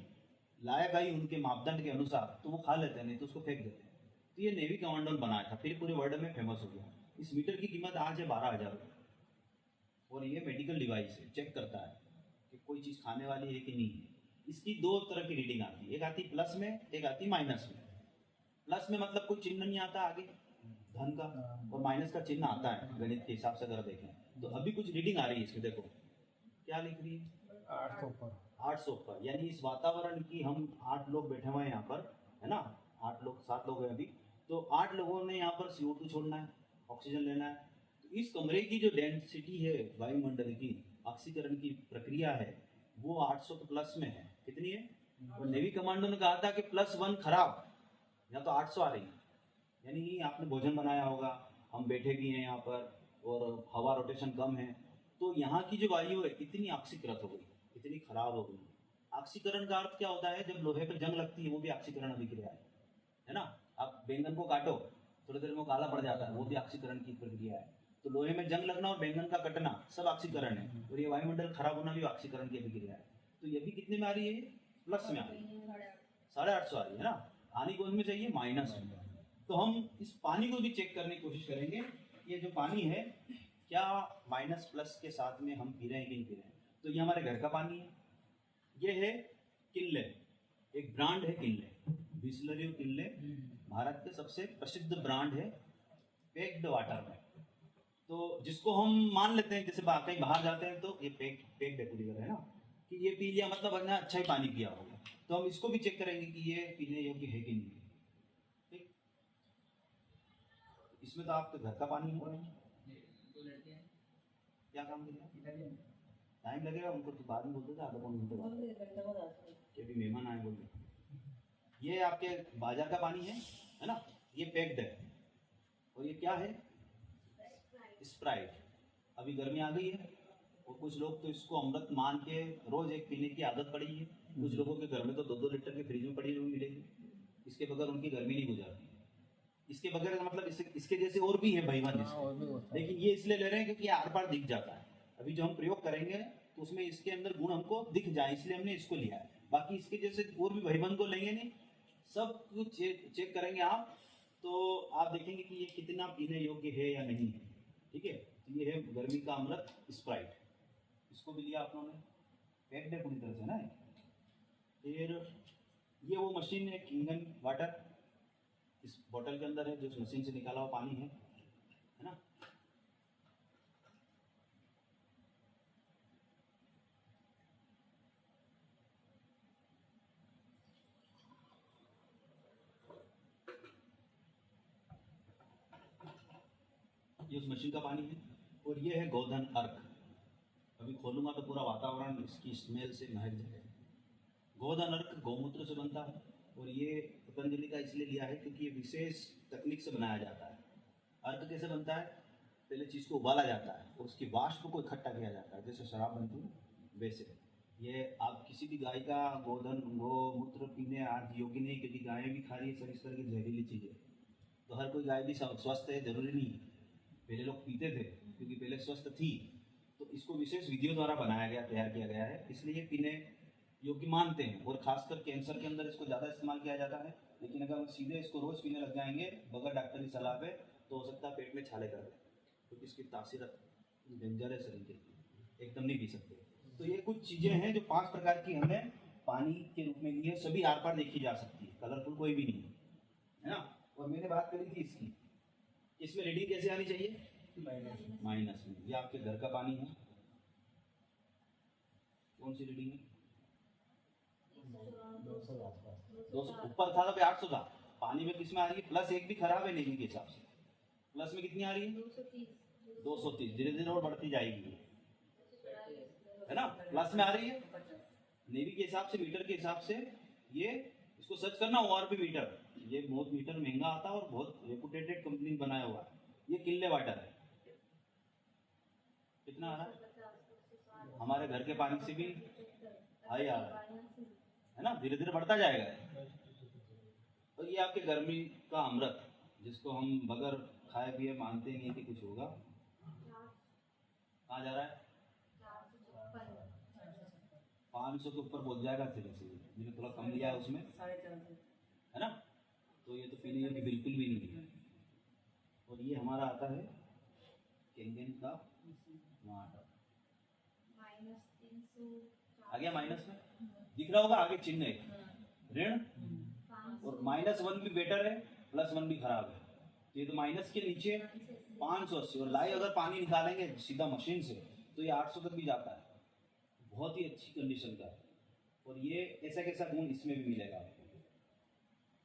लायक आई उनके मापदंड के अनुसार तो वो खा लेते हैं, नहीं तो उसको फेंक देते हैं। तो ये नेवी कमांडो ने बनाया था, फिर पूरे वर्ल्ड में फेमस हो गया। इस मीटर की कीमत आज है 12,000 रुपये, और ये मेडिकल डिवाइस है, चेक करता है कि कोई चीज़ खाने वाली है कि नहीं है। इसकी 2 तरह की रीडिंग आती है, एक आती प्लस में, एक आती माइनस में। प्लस में मतलब कोई चिन्ह नहीं आता आगे धन का, और माइनस का चिन्ह आता है गणित के हिसाब से अगर देखें। तो अभी कुछ रीडिंग आ रही है इसमें, देखो क्या लिख रही है? 800 पर। यानी इस वातावरण की, हम 8 लोग बैठे हुए हैं यहाँ पर, है ना? 8 लोग 7 लोग हैं अभी, तो 8 लोगों ने यहाँ पर CO2 छोड़ना है, ऑक्सीजन लेना है। तो इस कमरे की जो डेंसिटी है वायुमंडल की, ऑक्सीकरण की प्रक्रिया है, वो 800 के प्लस में है। कितनी है? और नेवी कमांडो ने कहा था कि +1 खराब, या तो 800 आ रही है। यानी आपने भोजन बनाया होगा, हम बैठे भी हैं यहाँ पर और हवा रोटेशन कम है, तो यहाँ की जो वायु है इतनी ऑक्सीकृत हो गई, इतनी खराब हो गई। ऑक्सीकरण का अर्थ क्या होता है? जब लोहे पर जंग लगती है वो भी ऑक्सीकरण अभिक्रिया है ना? आप बैंगन को काटो, थोड़ी देर में काला पड़ जाता है, वो भी ऑक्सीकरण की प्रक्रिया है। तो लोहे में जंग लगना और बैंगन का कटना सब ऑक्सीकरण है, और ये वायुमंडल खराब होना भी ऑक्सीकरण की अभिक्रिया है। तो ये भी कितने में आ रही है? प्लस में आ रही है, 850 आ रही है ना? आनी कौन में चाहिए? माइनस में। तो हम इस पानी को भी चेक करने की कोशिश करेंगे, ये जो पानी है क्या माइनस प्लस के साथ में हम पी रहे हैं कि नहीं पी रहे हैं। तो ये हमारे घर का पानी है, ये है किनले, एक ब्रांड है किनले, बिसलरी किनले, भारत के सबसे प्रसिद्ध ब्रांड है पैक्ड वाटर में। तो जिसको हम मान लेते हैं, जैसे कहीं बाहर जाते हैं तो ये पैक्ड है ना, कि ये पी लिया मतलब हमने अच्छा ही पानी पिया होगा। तो हम इसको भी चेक करेंगे कि ये पीने योग्य है कि नहीं। ठीक, इसमें तो आपके घर का पानी है। दो लड़के हैं क्या काम करेगा? इटालियन टाइम लगेगा उनको, तो बाद में बोलते थे आधा पौन घंटे बाद कि अभी मेहमान आए बोलते। ये आपके बाजार का पानी है ना, ये पैक्ड है। और ये क्या है? स्प्राइट। अभी गर्मी आ गई है और कुछ लोग तो इसको अमृत मान के रोज एक पीने की आदत पड़ी है। कुछ लोगों के घर में तो 2-2 लीटर की फ्रिज में पड़ी हुई मिलेगी। इसके बगैर उनकी गर्मी नहीं गुजारती। इसके बगैर मतलब इसके जैसे और भी है भाईवान जिसके, लेकिन ये इसलिए ले रहे हैं क्योंकि आर पार दिख जाता है। अभी जो हम प्रयोग करेंगे तो उसमें इसके अंदर गुण हमको दिख जाए, इसलिए हमने इसको लिया है। बाकी इसके जैसे और भी भाईबंद को लेंगे नहीं, सब कुछ चेक करेंगे आप, तो आप देखेंगे कि ये कितना पीने योग्य है या नहीं है। ठीक है, तो ये है गर्मी का अमृत स्प्राइट। इसको भी लिया आप लोगों ने, पैक्ड है पूरी तरह से ना। फिर ये वो मशीन है किंगन वाटर, इस बोतल के अंदर है जो इस मशीन से निकाला हुआ पानी है ना। ये उस मशीन का पानी है। और ये है गोधन अर्क। अभी खोलूंगा तो पूरा वातावरण इसकी स्मेल से महक जाएगा। गोधन अर्क गौमूत्र से बनता है और ये पतंजलि का इसलिए लिया है क्योंकि ये विशेष तकनीक से बनाया जाता है। अर्क कैसे बनता है? पहले चीज़ को उबाला जाता है और उसकी वाष्प को इकट्ठा किया जाता है, जैसे शराब बनती है वैसे। ये आप किसी भी गाय का गोधन गौमूत्र पीने आज योग्य नहीं, क्योंकि गायें भी खा रही है सब इस तरह की जहरीली चीज़ें। तो हर कोई गाय भी स्वस्थ है जरूरी नहीं है। पहले लोग पीते थे क्योंकि पहले स्वस्थ थी, तो इसको विशेष विधियों द्वारा बनाया गया, तैयार किया गया है, इसलिए पीने योग्य मानते हैं। और खासकर कैंसर के अंदर इसको ज़्यादा इस्तेमाल किया जाता है। लेकिन अगर हम सीधे इसको रोज़ पीने लग जाएंगे बगैर डॉक्टर की सलाह पे, तो हो सकता है पेट में छाले कर दे, क्योंकि इसकी तासीर डेंजर है शरीर के लिए, एकदम नहीं पी सकते। तो ये कुछ चीज़ें हैं जो 5 प्रकार की हमने पानी के रूप में ली है। सभी आर पार देखी जा सकती है, कलरफुल कोई भी नहीं है ना। और मैंने बात करी थी इसकी, इसमें रीडिंग कैसे आनी चाहिए? माइनस में। ये आपके घर का पानी है, कौन सी रीडिंग है? 200 ऊपर था तो 800 था। पानी में किस में आ रही है? +1 भी खराब है नेवी के हिसाब से। प्लस में कितनी आ रही है? 230। धीरे धीरे और बढ़ती जाएगी, है ना। प्लस में आ रही है नेवी के हिसाब से, मीटर के हिसाब से। ये इसको सर्च करना ORP मीटर, ये बहुत मीटर महंगा आता है और बहुत रेपुटेटेड कंपनी बनाया हुआ है। ये किल्ले वाटर है। कितना आ रहा है? हमारे घर के पानी से भी हाई आ रहा है ना, धीरे धीरे बढ़ता जाएगा। और ये आपके गर्मी का अमृत, जिसको हम बगैर खाए पिए मानते नहीं कि कुछ होगा। कहाँ जा रहा है? 500 के ऊपर पहुंच जाएगा। मैंने थोड़ा कम लिया है उसमें, है ना। तो ये तो पीने योग्य बिल्कुल भी नहीं है। और ये हमारा आता है केंगन का वाटर। आ गया माइनस में, दिख रहा होगा आगे चिन्ह है ऋण। और -1 भी बेटर है, +1 भी खराब है। तो ये तो माइनस के नीचे 580। और लाइव अगर पानी निकालेंगे सीधा मशीन से तो ये 800 तक भी जाता है। बहुत ही अच्छी कंडीशन का है। और ये ऐसा कैसा गुण इसमें भी मिलेगा आपको।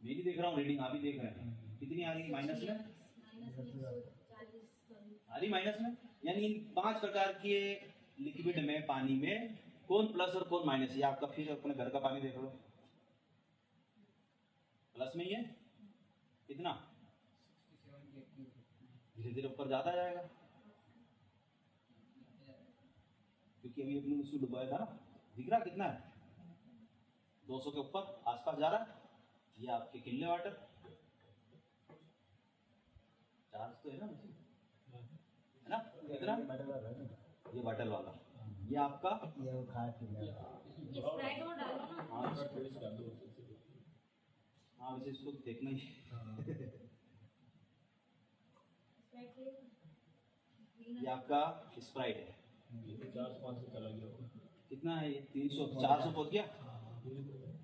मैं भी देख रहा हूँ रीडिंग, आप भी देख रहे हैं। कितनी आ रही है माइनस में? आ रही माइनस में। यानी इन 5 प्रकार के लिक्विड में, पानी में कौन प्लस और कौन माइनस? ये आपका फिर अपने घर का पानी देख लो, प्लस में ही है। कितना? धीरे धीरे ऊपर जाता जाएगा, क्योंकि अभी अपने उसको डुबाया था ना। दिख रहा कितना है? 200 के ऊपर आसपास जा रहा है। ये आपके किल्ले वाटर चार्ज तो है ना, है ना। कितना? ये बॉटल वाला, ये आपका हाँ वैसे इसको देखना ही ये आपका स्प्राइट है। कितना है ये? 300-400 पहुंच गया,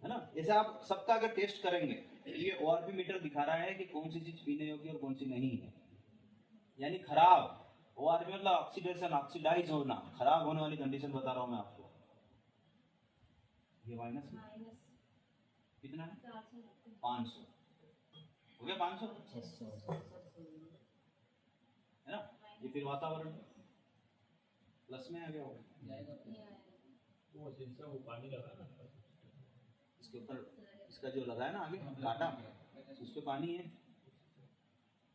है ना। ऐसे आप सबका अगर टेस्ट करेंगे, ये ORP मीटर दिखा रहा है कि कौन सी चीज पीने योग्य और कौन सी नहीं है। यानी खराब ORP मतलब ऑक्सीडेशन, ऑक्सीडाइज होना, खराब होने वाली कंडीशन बता रहा हूं मैं आपको। ये माइनस में कितना है? 500 हो गया। 500 है ना, ये फिर वातावरण प्लस में आ गया होगा, जाएगा वो सेंसर वो पानी लगा ना इसके ऊपर इसका जो लगा है ना आगे काटा, उस पे पानी है,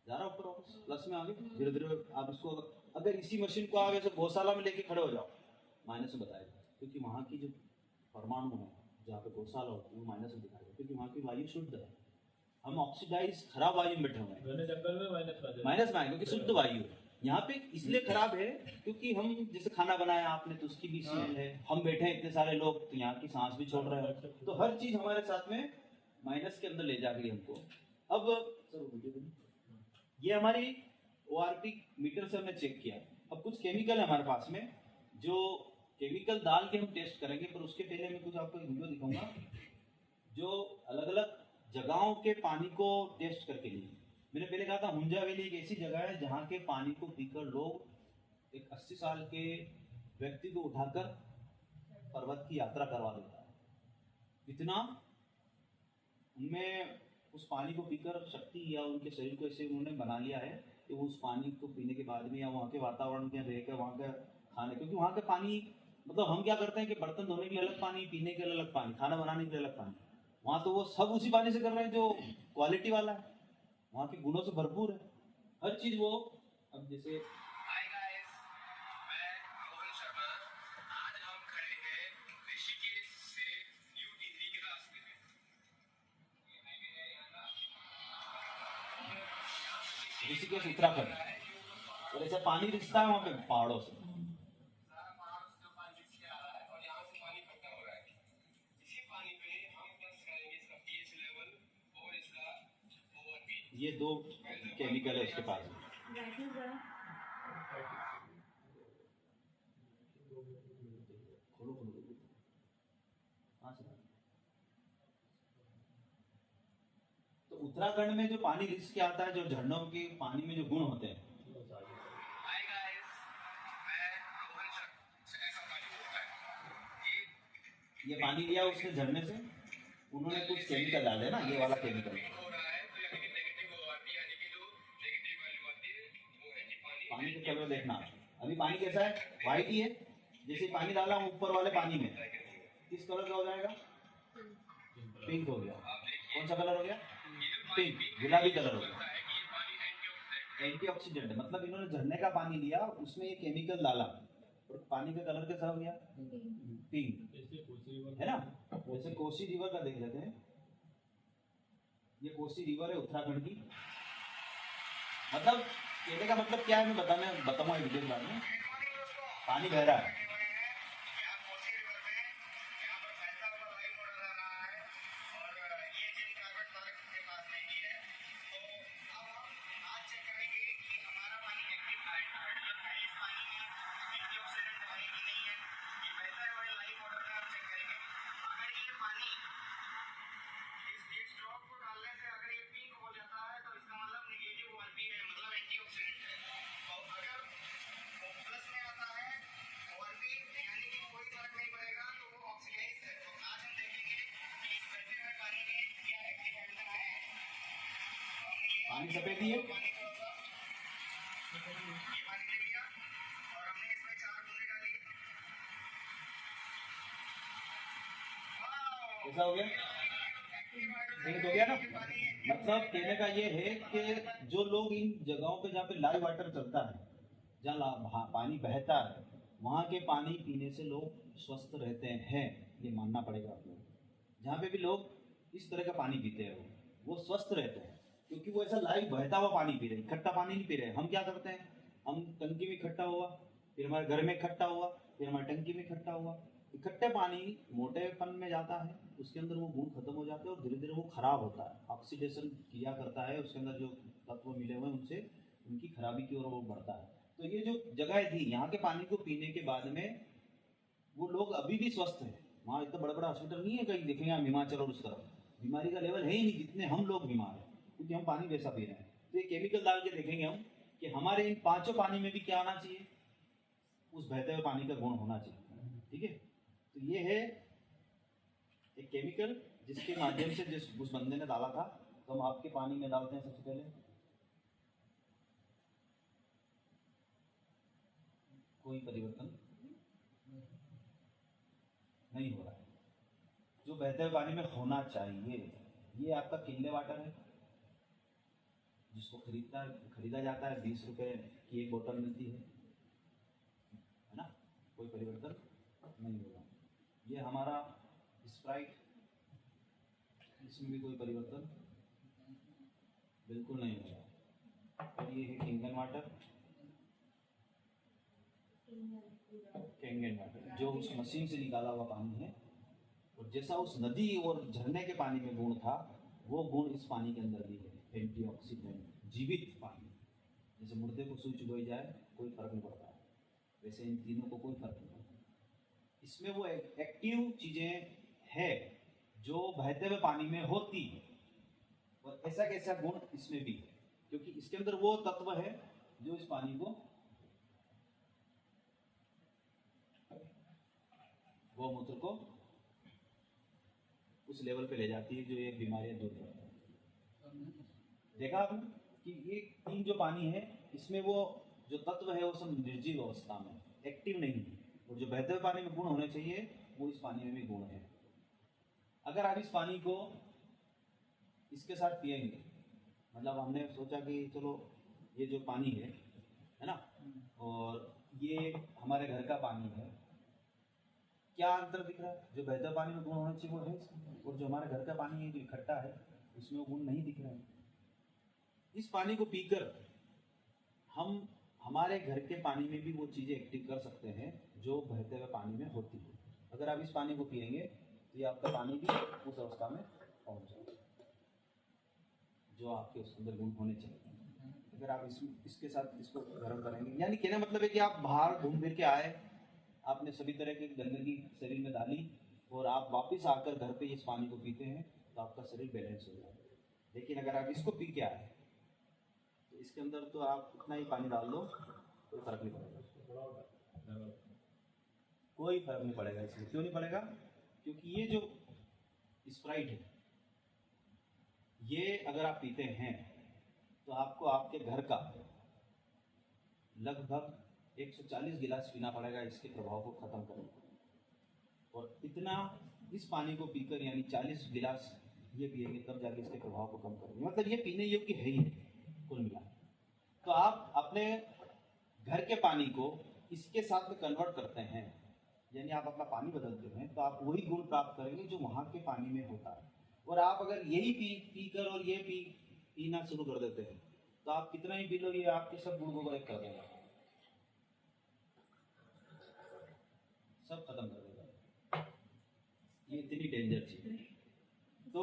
जा रहा ऊपर वापस प्लस में आगे धीरे धीरे। आप इसको अगर इसी मशीन को आप ऐसे गौशाला में लेके खड़े हो जाओ, माइनस में बताएगा, क्योंकि वहाँ की जो परमाणु है जहाँ पे गौशाला होती है वो माइनस में दिखाएगा, क्योंकि वहाँ की वायु शुद्ध है। हम ऑक्सीडाइज खराब वायु में बैठे हुए हैं, घने जंगल में माइनस में माइनस में आए क्योंकि शुद्ध वायु है। यहाँ पे इसलिए खराब है क्योंकि हम जैसे खाना बनाया आपने तो उसकी भी स्मेल है, हम बैठे हैं इतने सारे लोग तो यहाँ की सांस भी छोड़ रहे हैं, तो हर चीज हमारे साथ में माइनस के अंदर ले जा रही है हमको। अब ये हमारी ORP मीटर से हमने चेक किया। अब कुछ केमिकल है हमारे पास में, जो केमिकल डाल के हम टेस्ट करेंगे, पर उसके पहले मैं कुछ आपको वीडियो दिखाऊंगा जो अलग अलग जगहों के पानी को टेस्ट करके लिए। मैंने पहले कहा था हुंजा वैली एक ऐसी जगह है जहाँ के पानी को पीकर लोग एक 80 साल के व्यक्ति को उठाकर पर्वत की यात्रा करवा देता है। इतना उनमें उस पानी को पीकर शक्ति या उनके शरीर को ऐसे उन्होंने बना लिया है कि वो उस पानी को पीने के बाद में या वहाँ के वातावरण के रहकर वहाँ का खाने, क्योंकि वहाँ का पानी मतलब हम क्या करते हैं कि बर्तन धोने के लिए अलग पानी, पीने के लिए अलग पानी, खाना बनाने के लिए अलग पानी, वहाँ तो वो सब उसी पानी से कर रहे हैं जो क्वालिटी वाला है, वहाँ के गुणों से भरपूर है हर चीज वो। अब जैसे हाय गाइस, मैं मोहन शर्मा। आज हम खड़े हैं ऋषिकेश से न्यू टिहरी के रास्ते में। ये हाईवे है यहाँ का। ऋषिकेश उत्तराखंड, और ऐसा पानी रिश्ता है वहाँ पे पहाड़ों से, सारा पहाड़ से जो पानी नीचे आ रहा है और यहाँ से पानी इकट्ठा हो रहा है। इसी पानी पे हम टेस्ट करेंगे इसका pH लेवल और इसका ORP। ये दो केमिकल है उसके पास। खोलो खोलो हाँ सर। तो उत्तराखंड में जो पानी रिस के आता है, जो झरनों के पानी में जो गुण होते हैं, हाय गाइस, मैं मोहन शर्मा। ऐसा पानी होता है। ये पानी लिया उसने झरने से, उन्होंने कुछ केमिकल डाले ना, ये वाला केमिकल हो रहा है तो यानी कि नेगेटिव ORP यानी कि जो नेगेटिव वैल्यू आती है वो है कि पानी का कलर देखना। अभी पानी कैसा है, व्हाइट ही है, जैसे पानी डाला हूँ ऊपर वाले पानी में किस कलर का हो जाएगा, पिंक हो गया। कौन सा कलर हो गया, पिंक, गुलाबी कलर हो गया। एंटीऑक्सीडेंट है, मतलब इन्होंने झरने का पानी लिया, उसमें ये केमिकल डाला और पानी का कलर कैसा हो गया, पिंक, है ना। जैसे कोसी रिवर का देख लेते हैं, ये कोसी रिवर है उत्तराखंड की। मतलब कहने का मतलब क्या है, मैं बताऊंगा वीडियो के बारे में। पानी बह रहा है, पानी सफेद ही है। कैसा हो गया, पिंक हो गया ना। मतलब कहने का ये है कि जो लोग इन जगहों पे जहाँ पे लाइव वाटर चलता है, जहाँ पानी बहता है, वहाँ के पानी पीने से लोग स्वस्थ रहते हैं, ये मानना पड़ेगा आप लोग। जहाँ पे भी लोग इस तरह का पानी पीते हैं वो स्वस्थ रहते हैं, क्योंकि वो ऐसा लाइव बहता हुआ पानी पी रहे, इकट्ठा पानी नहीं पी रहे। हम क्या करते हैं, हम टंकी में इकट्ठा हुआ, फिर हमारे घर में इकट्ठा हुआ, फिर हमारे टंकी में इकट्ठा हुआ, इकट्ठे पानी मोटेपन में जाता है, उसके अंदर वो गुण खत्म हो जाते हैं और धीरे धीरे वो खराब होता है, ऑक्सीडेशन किया करता है, उसके अंदर जो तत्व मिले हुए हैं उनसे उनकी खराबी की ओर वो बढ़ता है। तो ये जो जगह थी, यहाँ के पानी को पीने के बाद में वो लोग अभी भी स्वस्थ हैं। वहाँ इतना बड़ा बड़ा हॉस्पिटल नहीं है कहीं देखेंगे हम हिमाचल और उस तरफ, बीमारी का लेवल है ही नहीं जितने हम लोग बीमार हैं, क्योंकि हम पानी वैसा पी रहे हैं। तो ये केमिकल डाल के देखेंगे हम कि हमारे इन पांचों पानी में भी क्या आना चाहिए, उस बहते हुए पानी का गुण होना चाहिए। ठीक है, तो ये है एक केमिकल जिसके माध्यम से जिस उस बंदे ने डाला था, तो हम आपके पानी में डालते हैं सबसे पहले। कोई परिवर्तन नहीं हो रहा है। जो बहते हुए पानी में होना चाहिए, ये आपका किनले वाटर है, जिसको खरीदा जाता है, 20 रुपये की एक बोतल मिलती है ना, कोई परिवर्तन नहीं होगा। ये हमारा स्प्राइट, इसमें भी कोई परिवर्तन बिल्कुल नहीं होगा। और ये है किंगन वाटर, कैंगन वाटर, जो उस मशीन से निकाला हुआ पानी है, और जैसा उस नदी और झरने के पानी में गुण था, वो गुण इस पानी के अंदर भी है। एंटीऑक्सीडेंट, जीवित पानी। जैसे मुर्दे को सुई चुभोई जाए कोई फर्क नहीं पड़ता, वैसे इन तीनों को कोई फर्क नहीं पड़ता। इसमें वो एक्टिव चीजें है जो बहते हुए पानी में होती है, और ऐसा कैसा गुण इसमें भी है, क्योंकि इसके अंदर वो तत्व है जो इस पानी को गौमूत्र को उस लेवल पे ले जाती है जो ये बीमारियां दूर करती है। देखा आपने कि ये तीन जो पानी है, इसमें वो जो तत्व है वो सब निर्जीव अवस्था में, एक्टिव नहीं है, और जो बहते हुए पानी में गुण होने चाहिए वो इस पानी में भी गुण है। अगर आप इस पानी को इसके साथ पिएंगे, मतलब हमने सोचा कि चलो ये जो पानी है ना, और ये हमारे घर का पानी है, क्या अंतर दिख रहा है? जो बहते हुए पानी में गुण होना चाहिए वो है इसमें, और जो हमारे घर का पानी है जो इकट्ठा है उसमें वो गुण नहीं दिख रहे हैं। इस पानी को पीकर हम हमारे घर के पानी में भी वो चीज़ें एक्टिव कर सकते हैं जो बहते हुए पानी में होती है। अगर आप इस पानी को पिएंगे तो ये आपका पानी भी उस अवस्था में पहुंच जाएगा जो आपके उसके अंदर गुण होने चाहिए। अगर आप इसके साथ इसको गर्म करेंगे, यानी कहने मतलब है कि आप बाहर घूम फिर के आए, आपने सभी तरह की गंदगी शरीर में डाली, और आप वापस आकर घर पे इस पानी को पीते हैं तो आपका शरीर बैलेंस हो जाता है। लेकिन अगर आप इसको पी के आए तो इसके अंदर तो आप इतना ही पानी डाल दो, कोई फर्क नहीं पड़ेगा, कोई फर्क नहीं पड़ेगा। इसमें क्यों नहीं पड़ेगा? क्योंकि ये जो स्प्राइट है, ये अगर आप पीते हैं तो आपको आपके घर का लगभग 140 गिलास पीना पड़ेगा इसके प्रभाव को खत्म करने, और इतना इस पानी को पीकर यानी 40 गिलास ये पिएंगे तब जाके इसके प्रभाव को कम करेंगे। मतलब ये पीने योग्य है ही कुल मिला। तो आप अपने घर के पानी को इसके साथ में कन्वर्ट करते हैं, यानी आप अपना पानी बदलते हैं, तो आप वही गुण प्राप्त करेंगे जो वहाँ के पानी में होता है। और आप अगर यही पीकर और ये पीना शुरू कर देते हैं तो आप कितना ही पी लो, ये आपके सब गुण को ब्रेक कर देगा, सब खत्म कर देगा। ये इतनी डेंजर चीज है। तो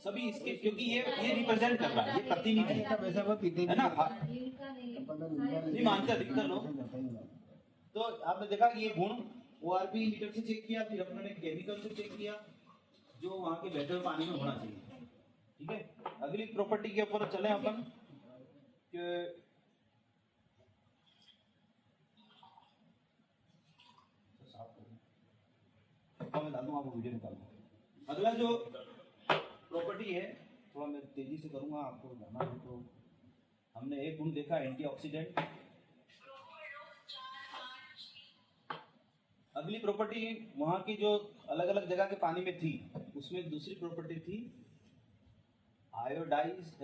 सभी इसके, क्योंकि ये रिप्रेजेंट कर रहा है, ये प्रतिनिधि है ना, नहीं मानते अधिकतर लोग। तो आपने देखा कि ये गुण ORP मीटर से चेक किया, फिर अपने केमिकल से चेक किया जो वहां के बहते हुए पानी में होना चाहिए। ठीक है, अगली प्रॉपर्टी के ऊपर चले अपन कि मैं डाल दूँ, आपको वीडियो निकाल दूँ। अगला जो प्रॉपर्टी है, थोड़ा मैं तेजी से करूँगा, आपको जाना है। तो हमने एक गुण देखा एंटीऑक्सीडेंट। अगली प्रॉपर्टी वहाँ की जो अलग अलग जगह के पानी में थी, उसमें दूसरी प्रॉपर्टी थी आयोनाइज्ड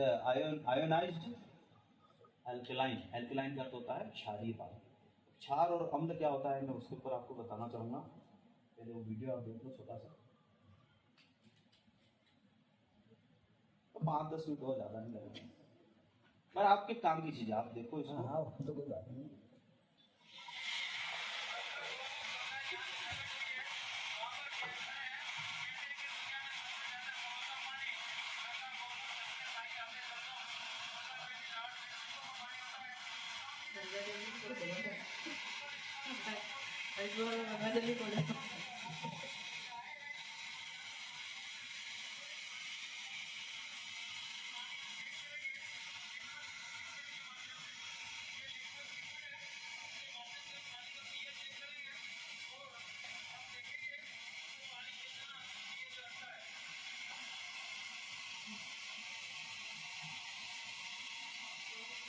एल्कलाइन। एल्कलाइन का अर्थ होता है क्षारीय पानी। क्षार और अम्ल क्या होता है मैं उसके ऊपर आपको बताना चाहूँगा। पहले वो वीडियो आप देख लो छोटा सा, तो 5-10 मिनट और ज़्यादा नहीं लगेगा, पर आपके काम की चीज़ आप देखो इसको। हाँ तो कोई बात नहीं।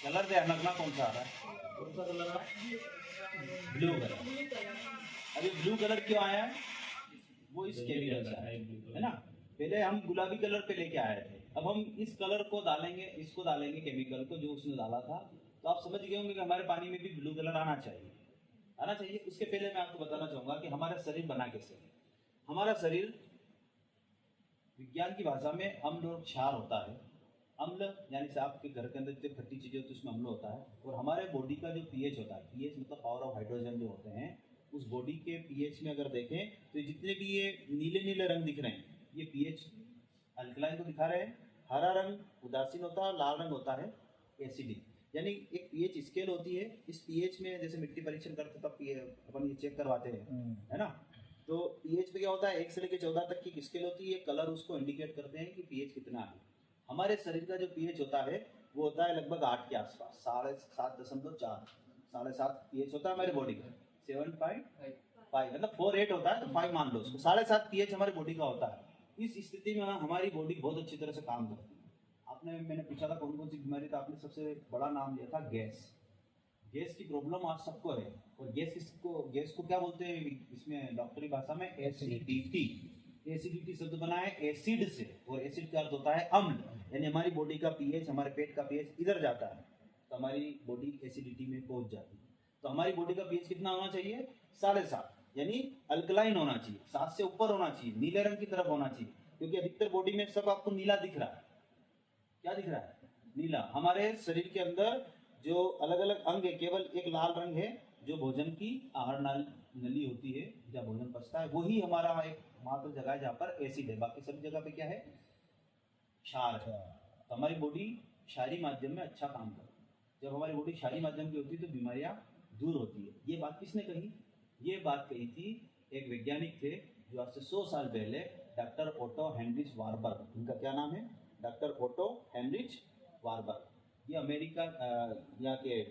कलर ध्यान रखना कौन सा आ रहा है। कौन सा कलर है? Blue colour. अभी ब्लू कलर क्यों आया है? वो इस केमिकल से आया है ना। पहले हम गुलाबी कलर पे लेके आए थे, अब हम इस कलर को डालेंगे, इसको डालेंगे केमिकल को जो उसने डाला था। तो आप समझ गए होंगे कि हमारे पानी में भी ब्लू कलर आना चाहिए, आना चाहिए। उसके पहले मैं आपको बताना चाहूंगा कि हमारा शरीर बना कैसे है। हमारा शरीर विज्ञान की भाषा में अम्ल और क्षार होता है। अम्ल यानी से आपके घर के अंदर जो खट्टी चीजें होती है उसमें अम्ल होता है, और हमारे बॉडी का जो पीएच होता है, पीएच मतलब पावर ऑफ हाइड्रोजन जो होते हैं, उस बॉडी के पीएच में अगर देखें तो जितने भी ये नीले नीले रंग दिख रहे हैं, ये पीएच अल्कलाइन को दिखा रहे हैं। हरा रंग उदासीन होता है, लाल रंग होता है एसिडिक। यानी एक पीएच स्केल होती है। इस पीएच में जैसे मिट्टी परीक्षण करते तब अपन ये चेक करवाते हैं, है ना। तो पीएच पे क्या होता है, 1 से लेकर 14 तक की स्केल होती है। कलर उसको इंडिकेट करते हैं कि पीएच कितना है। हमारे शरीर का जो पीएच होता है वो होता है लगभग 8 के आसपास, 7.4 7.5 पीएच होता है हमारी बॉडी का। 7.5 मतलब 4.8 होता है, तो 5 मान लो उसको। 7.5 पीएच हमारी बॉडी का होता है। इस स्थिति में हमारी बॉडी बहुत अच्छी तरह से काम करती है। मैंने पूछा था कौन कौन सी बीमारी, तो आपने सबसे बड़ा नाम लिया था गैस। गैस की प्रॉब्लम आज सबको है, और गैस को क्या बोलते हैं इसमें डॉक्टरी भाषा में? एसिडिटी। एसिडिटी शब्द बना है एसिड से, और एसिड का अर्थ होता है अम्ल। यानी हमारी बॉडी का पीएच, हमारे पेट का पीएच इधर जाता है तो हमारी बॉडी एसिडिटी में पहुंच जाती है। तो हमारी बॉडी का पीएच कितना होना चाहिए? 7.5, यानी अल्कलाइन होना चाहिए, 7 से ऊपर होना चाहिए, नीले रंग की तरफ होना चाहिए। क्योंकि अधिकतर बॉडी में सब आपको नीला दिख रहा है। क्या दिख रहा है? नीला। हमारे शरीर के अंदर जो अलग अलग अंग है, केवल एक लाल रंग है जो भोजन की आहार नली होती है, जहाँ भोजन पचता है, वही हमारा एक मात्र जगह है जहाँ पर एसिड है। बाकी सभी जगह पे क्या है? क्षार है। तो हमारी बॉडी क्षारीय माध्यम में अच्छा काम करती है। जब हमारी बॉडी क्षारीय माध्यम की होती है तो बीमारियां दूर होती है। ये बात किसने कही? ये बात कही थी एक वैज्ञानिक थे जो आज से 100 साल पहले, डॉक्टर ओटो हेनरिच वारबर्ग। इनका क्या नाम है? Doctor Otto Heinrich Warburg. ये अमेरिका यहाँ के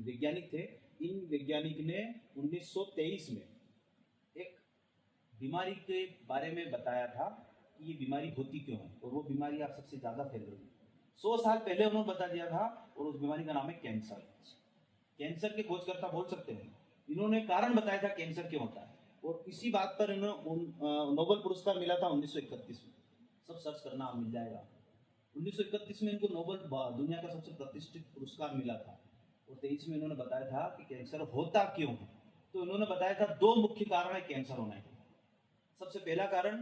वैज्ञानिक थे। इन वैज्ञानिक ने 1923 में एक बीमारी के बारे में बताया था कि ये बीमारी होती क्यों है, और वो बीमारी आप सबसे ज़्यादा फैल रही है। 100 साल पहले उन्होंने बता दिया था, और उस बीमारी का नाम है कैंसर। कैंसर के खोजकर्ता बोल सकते हैं। इन्होंने कारण बताया था कैंसर क्यों होता है, और इसी बात पर इन्होंने नोबेल पुरस्कार मिला था 1931 में। सब सर्च करना आप मिल जाएगा। 1931 में इनको नोबेल दुनिया का सबसे प्रतिष्ठित पुरस्कार मिला था, और 23 में इन्होंने बताया था कि कैंसर होता क्यों है। तो इन्होंने बताया था 2 मुख्य कारण है कैंसर होने के। सबसे पहला कारण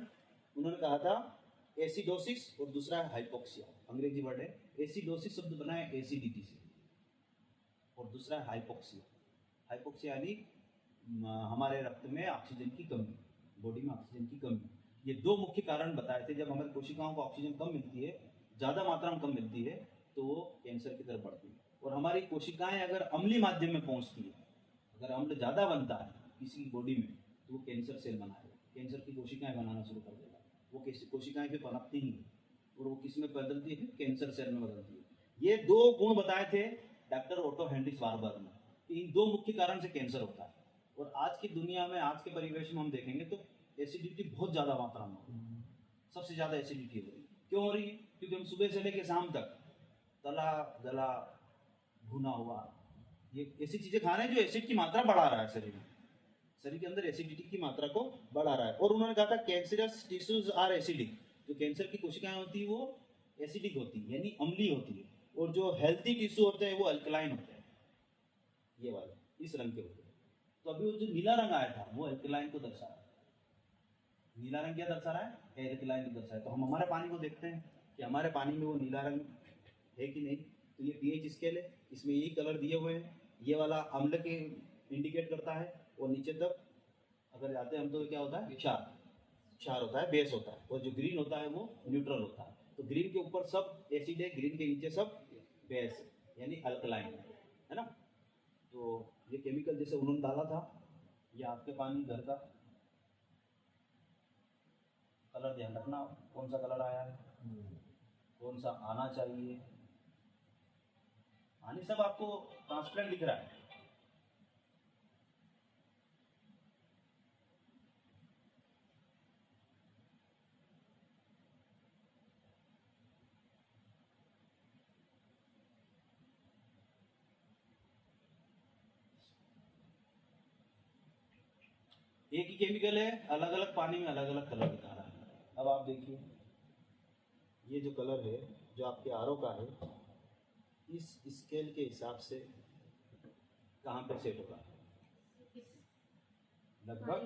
उन्होंने कहा था एसिडोसिस, और दूसरा है हाइपोक्सिया। अंग्रेजी वर्ड है। एसिडोसिस शब्द बना है एसिडिटी से, और दूसरा है हाइपोक्सिया। हाइपोक्सिया यानी हमारे रक्त में ऑक्सीजन की कमी, बॉडी में ऑक्सीजन की कमी। ये 2 मुख्य कारण बताए थे। जब हमारी कोशिकाओं को ऑक्सीजन कम मिलती है, ज़्यादा मात्रा में कम मिलती है, तो वो कैंसर की तरफ बढ़ती है। और हमारी कोशिकाएं अगर अम्लीय माध्यम में पहुंचती है, अगर अम्ल ज़्यादा बनता है किसी की बॉडी में, तो वो कैंसर सेल बनाएगा, कैंसर की कोशिकाएं बनाना शुरू कर देगा। वो कोशिकाएं फिर पनपती ही है, और वो किस में बदलती है? कैंसर सेल में बदलती है। ये 2 गुण बताए थे डॉक्टर ओटो हेनरिच वारबर्ग ने कि इन 2 मुख्य कारण से कैंसर होता है। और आज की दुनिया में, आज के परिवेश में हम देखेंगे तो एसिडिटी बहुत ज़्यादा मात्रा में हो रही है। सबसे ज़्यादा एसिडिटी हो रही है। क्यों हो रही है? क्योंकि हम सुबह से लेकर शाम तक तला गला भुना हुआ, ये ऐसी चीज़ें खा रहे हैं जो एसिड की मात्रा बढ़ा रहा है शरीर में। शरीर के अंदर एसिडिटी की मात्रा को बढ़ा रहा है। और उन्होंने कहा था कैंसरस टिश्यूज आर एसिडिक। जो कैंसर की कोशिकाएं होती है वो एसिडिक होती है, यानी अम्लीय होती है। और जो हेल्थी टिश्यू होते हैं वो अल्कलाइन होते हैं, ये वाले इस रंग के होते हैं। तो अभी वो जो नीला रंग आया था वो अल्कलाइन को दर्शा रहा है। नीला रंग क्या दर्शा रहा है? एल्कलाइन को दर्शा रहा है। तो हम हमारे पानी को देखते हैं कि हमारे पानी में वो नीला रंग है कि नहीं। तो ये पीएच स्केल है, इसमें यही कलर दिए हुए हैं। ये वाला अम्ल के इंडिकेट करता है, और नीचे तक अगर जाते हैं हम तो क्या होता है? क्षार होता है, बेस होता है। और जो ग्रीन होता है वो न्यूट्रल होता है। तो ग्रीन के ऊपर सब एसिड है, ग्रीन के नीचे सब बेस है, यानी अल्कलाइन है ना। तो ये केमिकल जैसे उन्होंने डाला था, ये आपके पानी घर का कलर ध्यान रखना कौन सा कलर आया है, कौन सा आना चाहिए। पानी सब आपको ट्रांसपेरेंट दिख रहा है। एक ही केमिकल है, अलग अलग पानी में अलग अलग कलर दिखा रहा है। अब आप देखिए ये जो कलर है जो आपके आरओ का है, इस स्केल के हिसाब से कहाँ पे सेट होगा? लगभग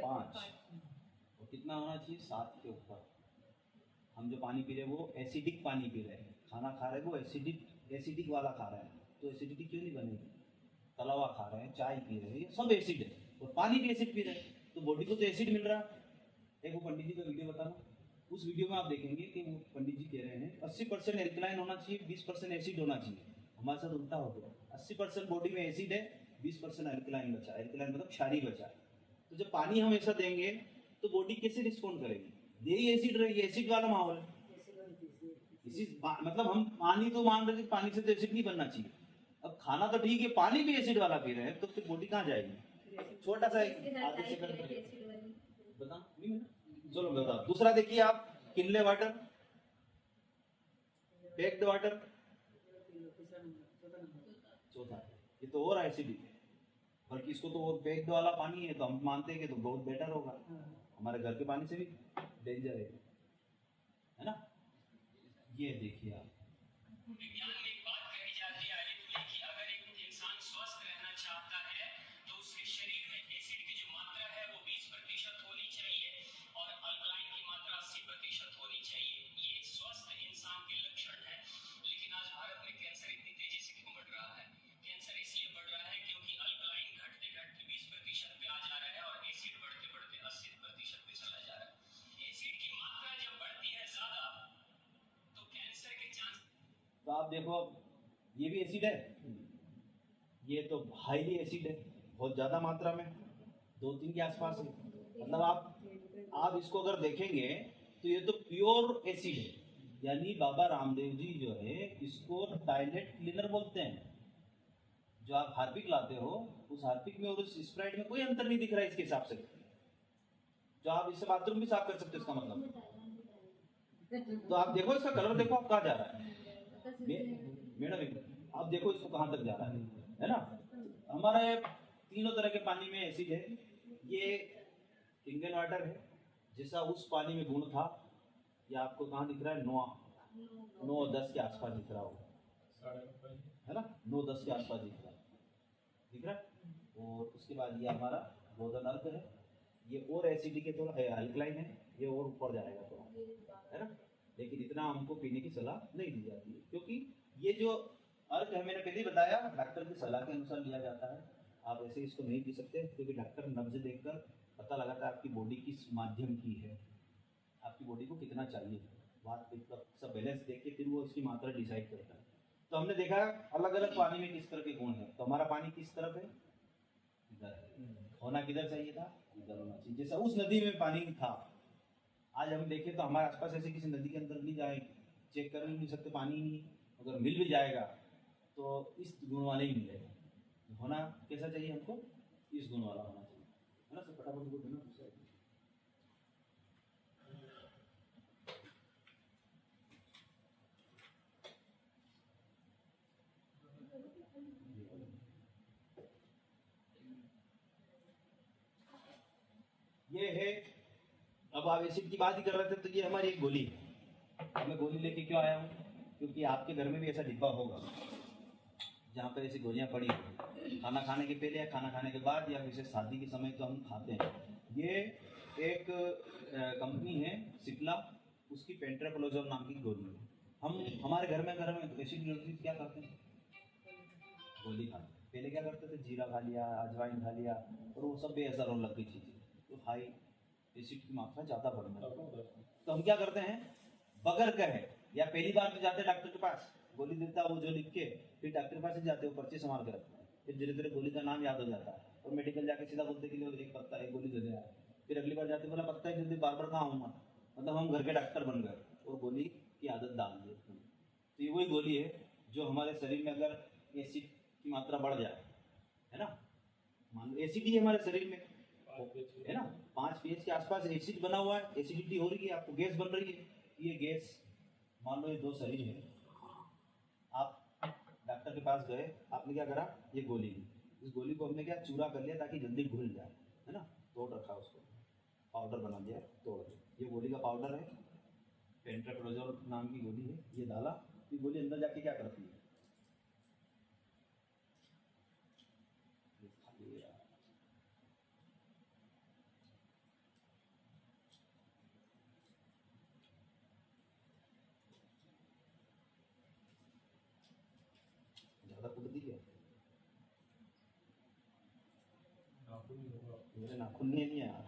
5। और कितना होना चाहिए? 7 के ऊपर। हम जो पानी पी रहे हैं वो एसिडिक पानी पी रहे हैं, खाना खा रहे हैं वो एसिडिक वाला खा रहे हैं, तो एसिडिटी क्यों नहीं बनेगी? तला हुआ खा रहे हैं, चाय पी रहे हैं, ये सब एसिड है, और पानी भी एसिड पी रहे हैं, तो बॉडी को तो एसिड मिल रहा है। एक वो पंडित जी का वीडियो बताना, उस वीडियो में आप देखेंगे कि वो पंडित जी कह रहे हैं 80% एल्कलाइन होना चाहिए, 20% एसिड होना चाहिए। हमारे साथ उल्टा हो गया, 80% बॉडी में एसिड है, 20% एल्कलाइन बचा। एल्कलाइन मतलब क्षारीय बचा। तो जब पानी हम ऐसा देंगे तो बॉडी कैसे रिस्पॉन्ड करेगी? यही एसिड रहेगी, एसिड वाला माहौल है। इसी मतलब हम पानी तो मान रहे थे, पानी से तो एसिड नहीं बनना चाहिए। अब खाना तो ठीक है, पानी भी एसिड वाला पी रहे हैं, तो फिर बॉडी कहाँ जाएगी? छोटा सा आधे सेकंड बता नहीं मिला? चलो बताओ। दूसरा देखिए आप, किनले वाटर, पैक्ड वाटर, चौथा। ये तो और एसिडिक है, बल्कि इसको तो पैक्ड वाला पानी है तो हम मानते हैं कि तो बहुत बेटर होगा, हमारे घर के पानी से भी डेंजर है ना? ये देखिए आप, विज्ञान में एक बात कही जाती है आलिफ कि अगर एक इंसान स्वस्थ रहना चाहता है तो उसके शरीर में एसिड की जो मात्रा है वो 20% होनी चाहिए और अल्कलाइन की मात्रा 80% होनी चाहिए। ये स्वस्थ इंसान के लक्षण है। लेकिन आज भारत में कैंसर इतनी तेजी से क्यों बढ़ रहा है? कैंसर इसलिए बढ़ रहा है क्योंकि अल्कलाइन घटते घटते 20% पे आ जा रहा है और एसिड बढ़ते बढ़ते 80% पे चला जा रहा है। एसिड की मात्रा जब बढ़ती है ज्यादा तो कैंसर के चांस। तो आप देखो ये भी एसिड है, ये तो हाईली एसिड है, बहुत ज़्यादा मात्रा में, 2-3 के आसपास है। मतलब आप इसको अगर देखेंगे तो ये तो प्योर एसिड है, यानी बाबा रामदेव जी जो है इसको टॉयलेट क्लीनर बोलते हैं। जो आप हार्पिक लाते हो, उस हार्पिक में और उस स्प्राइट में कोई अंतर नहीं दिख रहा है इसके हिसाब से। जो आप इससे बाथरूम भी साफ कर सकते हो, इसका मतलब। तो आप देखो इसका कलर देखो, आप कहाँ जा रहा है मैडम, आप देखो इसको कहाँ तक जा रहा है ना? हमारे तीनों तरह के पानी में एसिड है। ये इंडियन वाटर है, जैसा उस पानी में गुण था, ये आपको कहाँ दिख रहा है? 9-10 के आसपास दिख रहा होगा, है ना? 9-10 के आसपास दिख रहा है। और उसके बाद ये हमारा गोल्डन अर्क है, ये और एसिडिक है, थोड़ा अल्कलाइन है, ये और ऊपर जाएगा थोड़ा, है ना? लेकिन इतना हमको पीने की सलाह नहीं दी जाती है, क्योंकि ये जो अर्क है, मैंने पहले ही बताया, डॉक्टर की सलाह के अनुसार लिया जाता है। आप ऐसे इसको नहीं पी सकते, क्योंकि डॉक्टर नब्ज देखकर पता लगाता है आपकी बॉडी किस माध्यम की है, आपकी बॉडी को कितना चाहिए, बात सब बैलेंस देख के फिर वो इसकी मात्रा डिसाइड करता है। तो हमने देखा अलग अलग पानी में किस तरह के गुण हैं। तो हमारा पानी किस तरफ है? इधर होना किधर चाहिए था? इधर होना चाहिए। जैसा उस नदी में पानी था, आज हम देखें तो हमारे आसपास ऐसे किसी नदी के अंदर नहीं जाए, चेक कर नहीं सकते, पानी ही नहीं। अगर मिल भी जाएगा तो इस गुण वाले ही मिलेगा। होना कैसा चाहिए हमको? इस गुण वाला होना चाहिए, है ना? सब फटाफट बोल देना। ये है, अब आप एसिड की बात ही कर रहे थे, तो ये हमारी एक गोली है। अब मैं गोली लेके क्यों आया हूँ? क्योंकि आपके घर में भी ऐसा डिब्बा होगा जहाँ पर ऐसी गोलियाँ पड़ी होगी, खाना खाने के पहले या खाना खाने के बाद, या फिर शादी के समय तो हम खाते हैं। ये एक कंपनी है सिप्ला, उसकी पेंट्राफ्लोजोल नाम की गोली है। हमारे घर में एसिड यूज क्या करते हैं? गोली खाते हैं। पहले क्या करते थे? जीरा खा लिया, अजवाइन खा लिया, और वो सब बेअसर होने लग गई चीज़ें, तो हाई एसिड की मात्रा ज़्यादा बढ़ने लगती। तो हम क्या करते हैं? बगैर कहे या पहली बार तो जाते हैं डॉक्टर के पास, गोली देता है वो जो लिख के, फिर डॉक्टर के पास ही जाते हो, पर्ची संभाल के रखते हैं, फिर धीरे धीरे गोली का नाम याद हो जाता है, और मेडिकल जाके सीधा बोलते कि एक पत्ता, एक गोली दे दे। फिर अगली बार जाते बोला पत्ता ही दे दे, बार बार कहाँ आऊँगा। मतलब हम घर के डॉक्टर बन गए और गोली की आदत डाल दी। तो ये वही गोली है जो हमारे शरीर में अगर एसिड की मात्रा बढ़ जाए, है ना, मान लो एसिड ही हमारे शरीर में है ना, 5 pH के आसपास एसिड बना हुआ है, एसिडिटी हो रही है, आपको गैस बन रही है। ये गैस, मान लो ये 2 शरीर है, आप डॉक्टर के पास गए, आपने क्या करा? ये गोली ली। इस गोली को हमने क्या चूरा कर लिया ताकि जल्दी घुल जाए। है ना, तोड़ रखा है उसको, पाउडर बना दिया, तोड़ दिया। ये गोली का पाउडर है, पेंट्राक्लोजोल नाम की गोली है, ये डाला। ये गोली अंदर जाके क्या करती है, ज़्यादा कूद दी है, मेरे नाखून नहीं आया,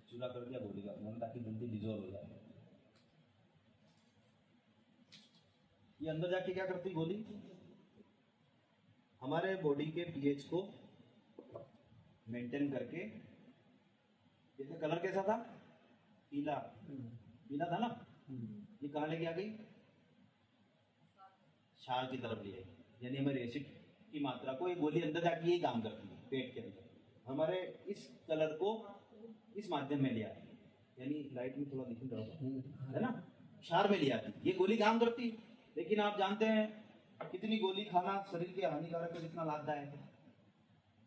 चूरा कर दिया गोली का, ताकि जल्दी डिजोल्व हो जाए। ये अंदर जाके क्या करती गोली, हमारे बॉडी के पीएच को मेंटेन करके। इसका कलर कैसा था, पीला, पीला था ना। ये कहाँ लेके आ गई, छाल की तरफ ले आई, यानी हमारे एसिड की मात्रा को ये गोली अंदर जाके यही काम करती है, पेट के अंदर हमारे इस कलर को इस माध्यम में ले आती है, यानी लाइट में थोड़ा दिख रहा होगा, है ना, क्षार में ले आती है, ये गोली काम करती है। लेकिन आप जानते हैं कितनी गोली खाना शरीर के हानिकारक है, कितना लाभदायक है।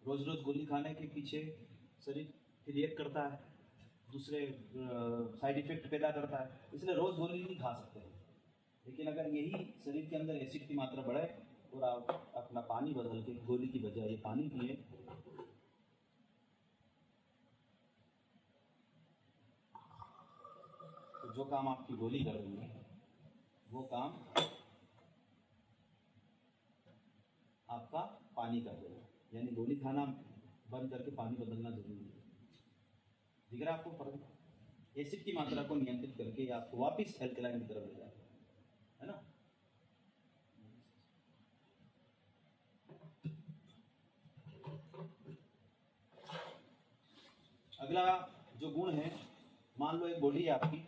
रोज रोज गोली खाने के पीछे शरीर रिएक्ट करता है, दूसरे साइड इफेक्ट पैदा करता है, इसलिए रोज गोली नहीं खा सकते। लेकिन अगर यही शरीर के अंदर एसिड की मात्रा बढ़े और आप अपना पानी बदल के गोली की बजाय ये पानी पिए, तो जो काम आपकी गोली कर रही है वो काम आपका पानी कर देगा। यानी गोली खाना बंद करके पानी बदलना जरूरी है। दिख रहा है आपको फर्क, एसिड की मात्रा को नियंत्रित करके आपको वापस एल्कलाइन की तरफ ले जाएगा, है ना। अगला जो गुण है, मान लो एक बॉडी है आपकी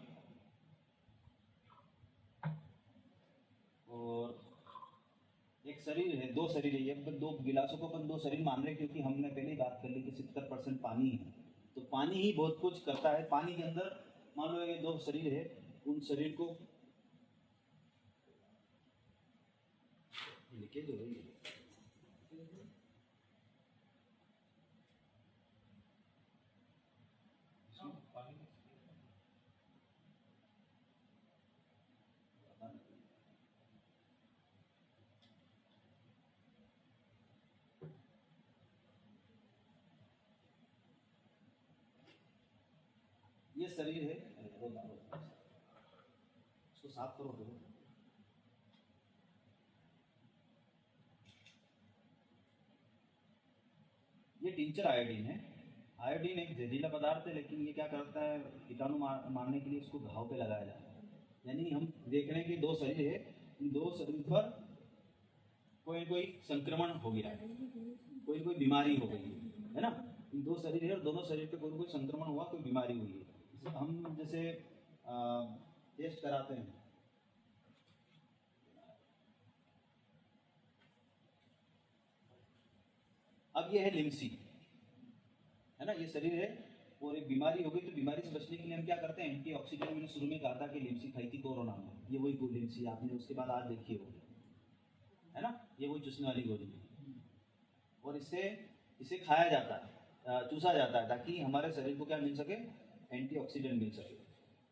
और एक शरीर है, दो शरीर है, ये दो गिलासों को अपन दो शरीर मान रहे हैं, क्योंकि हमने पहले ही बात कर ली कि 70% पानी है, तो पानी ही बहुत कुछ करता है। पानी के अंदर मान लो ये दो शरीर है, उन शरीर को लिखे जो है ये शरीर है, इसको साफ करो दो। ये टिंचर आयोडीन है। आयोडीन एक जहरीला पदार्थ है, लेकिन ये क्या करता है, कीटाणु मारने के लिए इसको घाव पे लगाया जाता है। यानी हम देख रहे हैं कि दो शरीर है, इन दो शरीर पर कोई कोई संक्रमण हो गया है, कोई कोई बीमारी हो गई है ना। इन दो शरीर है और दोनों शरीर पे कोई कोई संक्रमण हुआ, कोई बीमारी हुई है। हम जैसे टेस्ट कराते हैं, अब ये है लिम्सी, है ना, ये शरीर है और एक बीमारी हो गई, तो बीमारी से बचने के लिए हम क्या करते हैं, एंटीऑक्सीडेंट। मैंने शुरू में कहा था कि लिम्सी खाई थी कोरोना में, ये वही लिम्सी आपने उसके बाद आज देखी होगी, है ना, ये वही चूसने वाली गोली है। और इसे खाया जाता है, चूसा जाता है, ताकि हमारे शरीर को क्या मिल सके, एंटीऑक्सीडेंट मिल सके।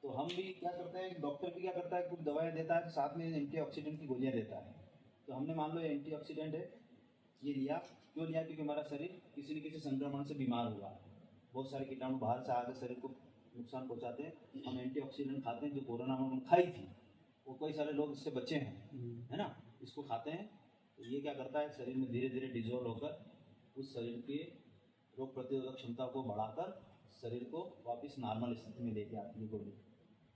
तो हम भी क्या करते हैं, डॉक्टर भी क्या करता है, कुछ दवाएं देता है, साथ में एंटीऑक्सीडेंट की गोलियां देता है। तो हमने मान लो ये एंटीऑक्सीडेंट है, ये लिया, क्यों लिया, क्योंकि हमारा शरीर किसी न किसी संक्रमण से बीमार हुआ है, बहुत सारे कीटाणु बाहर से आकर शरीर को नुकसान पहुंचाते हैं। हम एंटीऑक्सीडेंट खाते हैं, जो कोरोना में हम खाई थी, वो कई सारे लोग इससे बचे हैं, है ना, इसको खाते हैं। तो ये क्या करता है, शरीर में धीरे धीरे डिजोल्व होकर उस शरीर के रोग प्रतिरोधक क्षमता को बढ़ाकर शरीर को वापस नॉर्मल स्थिति में लेके आती है गोली।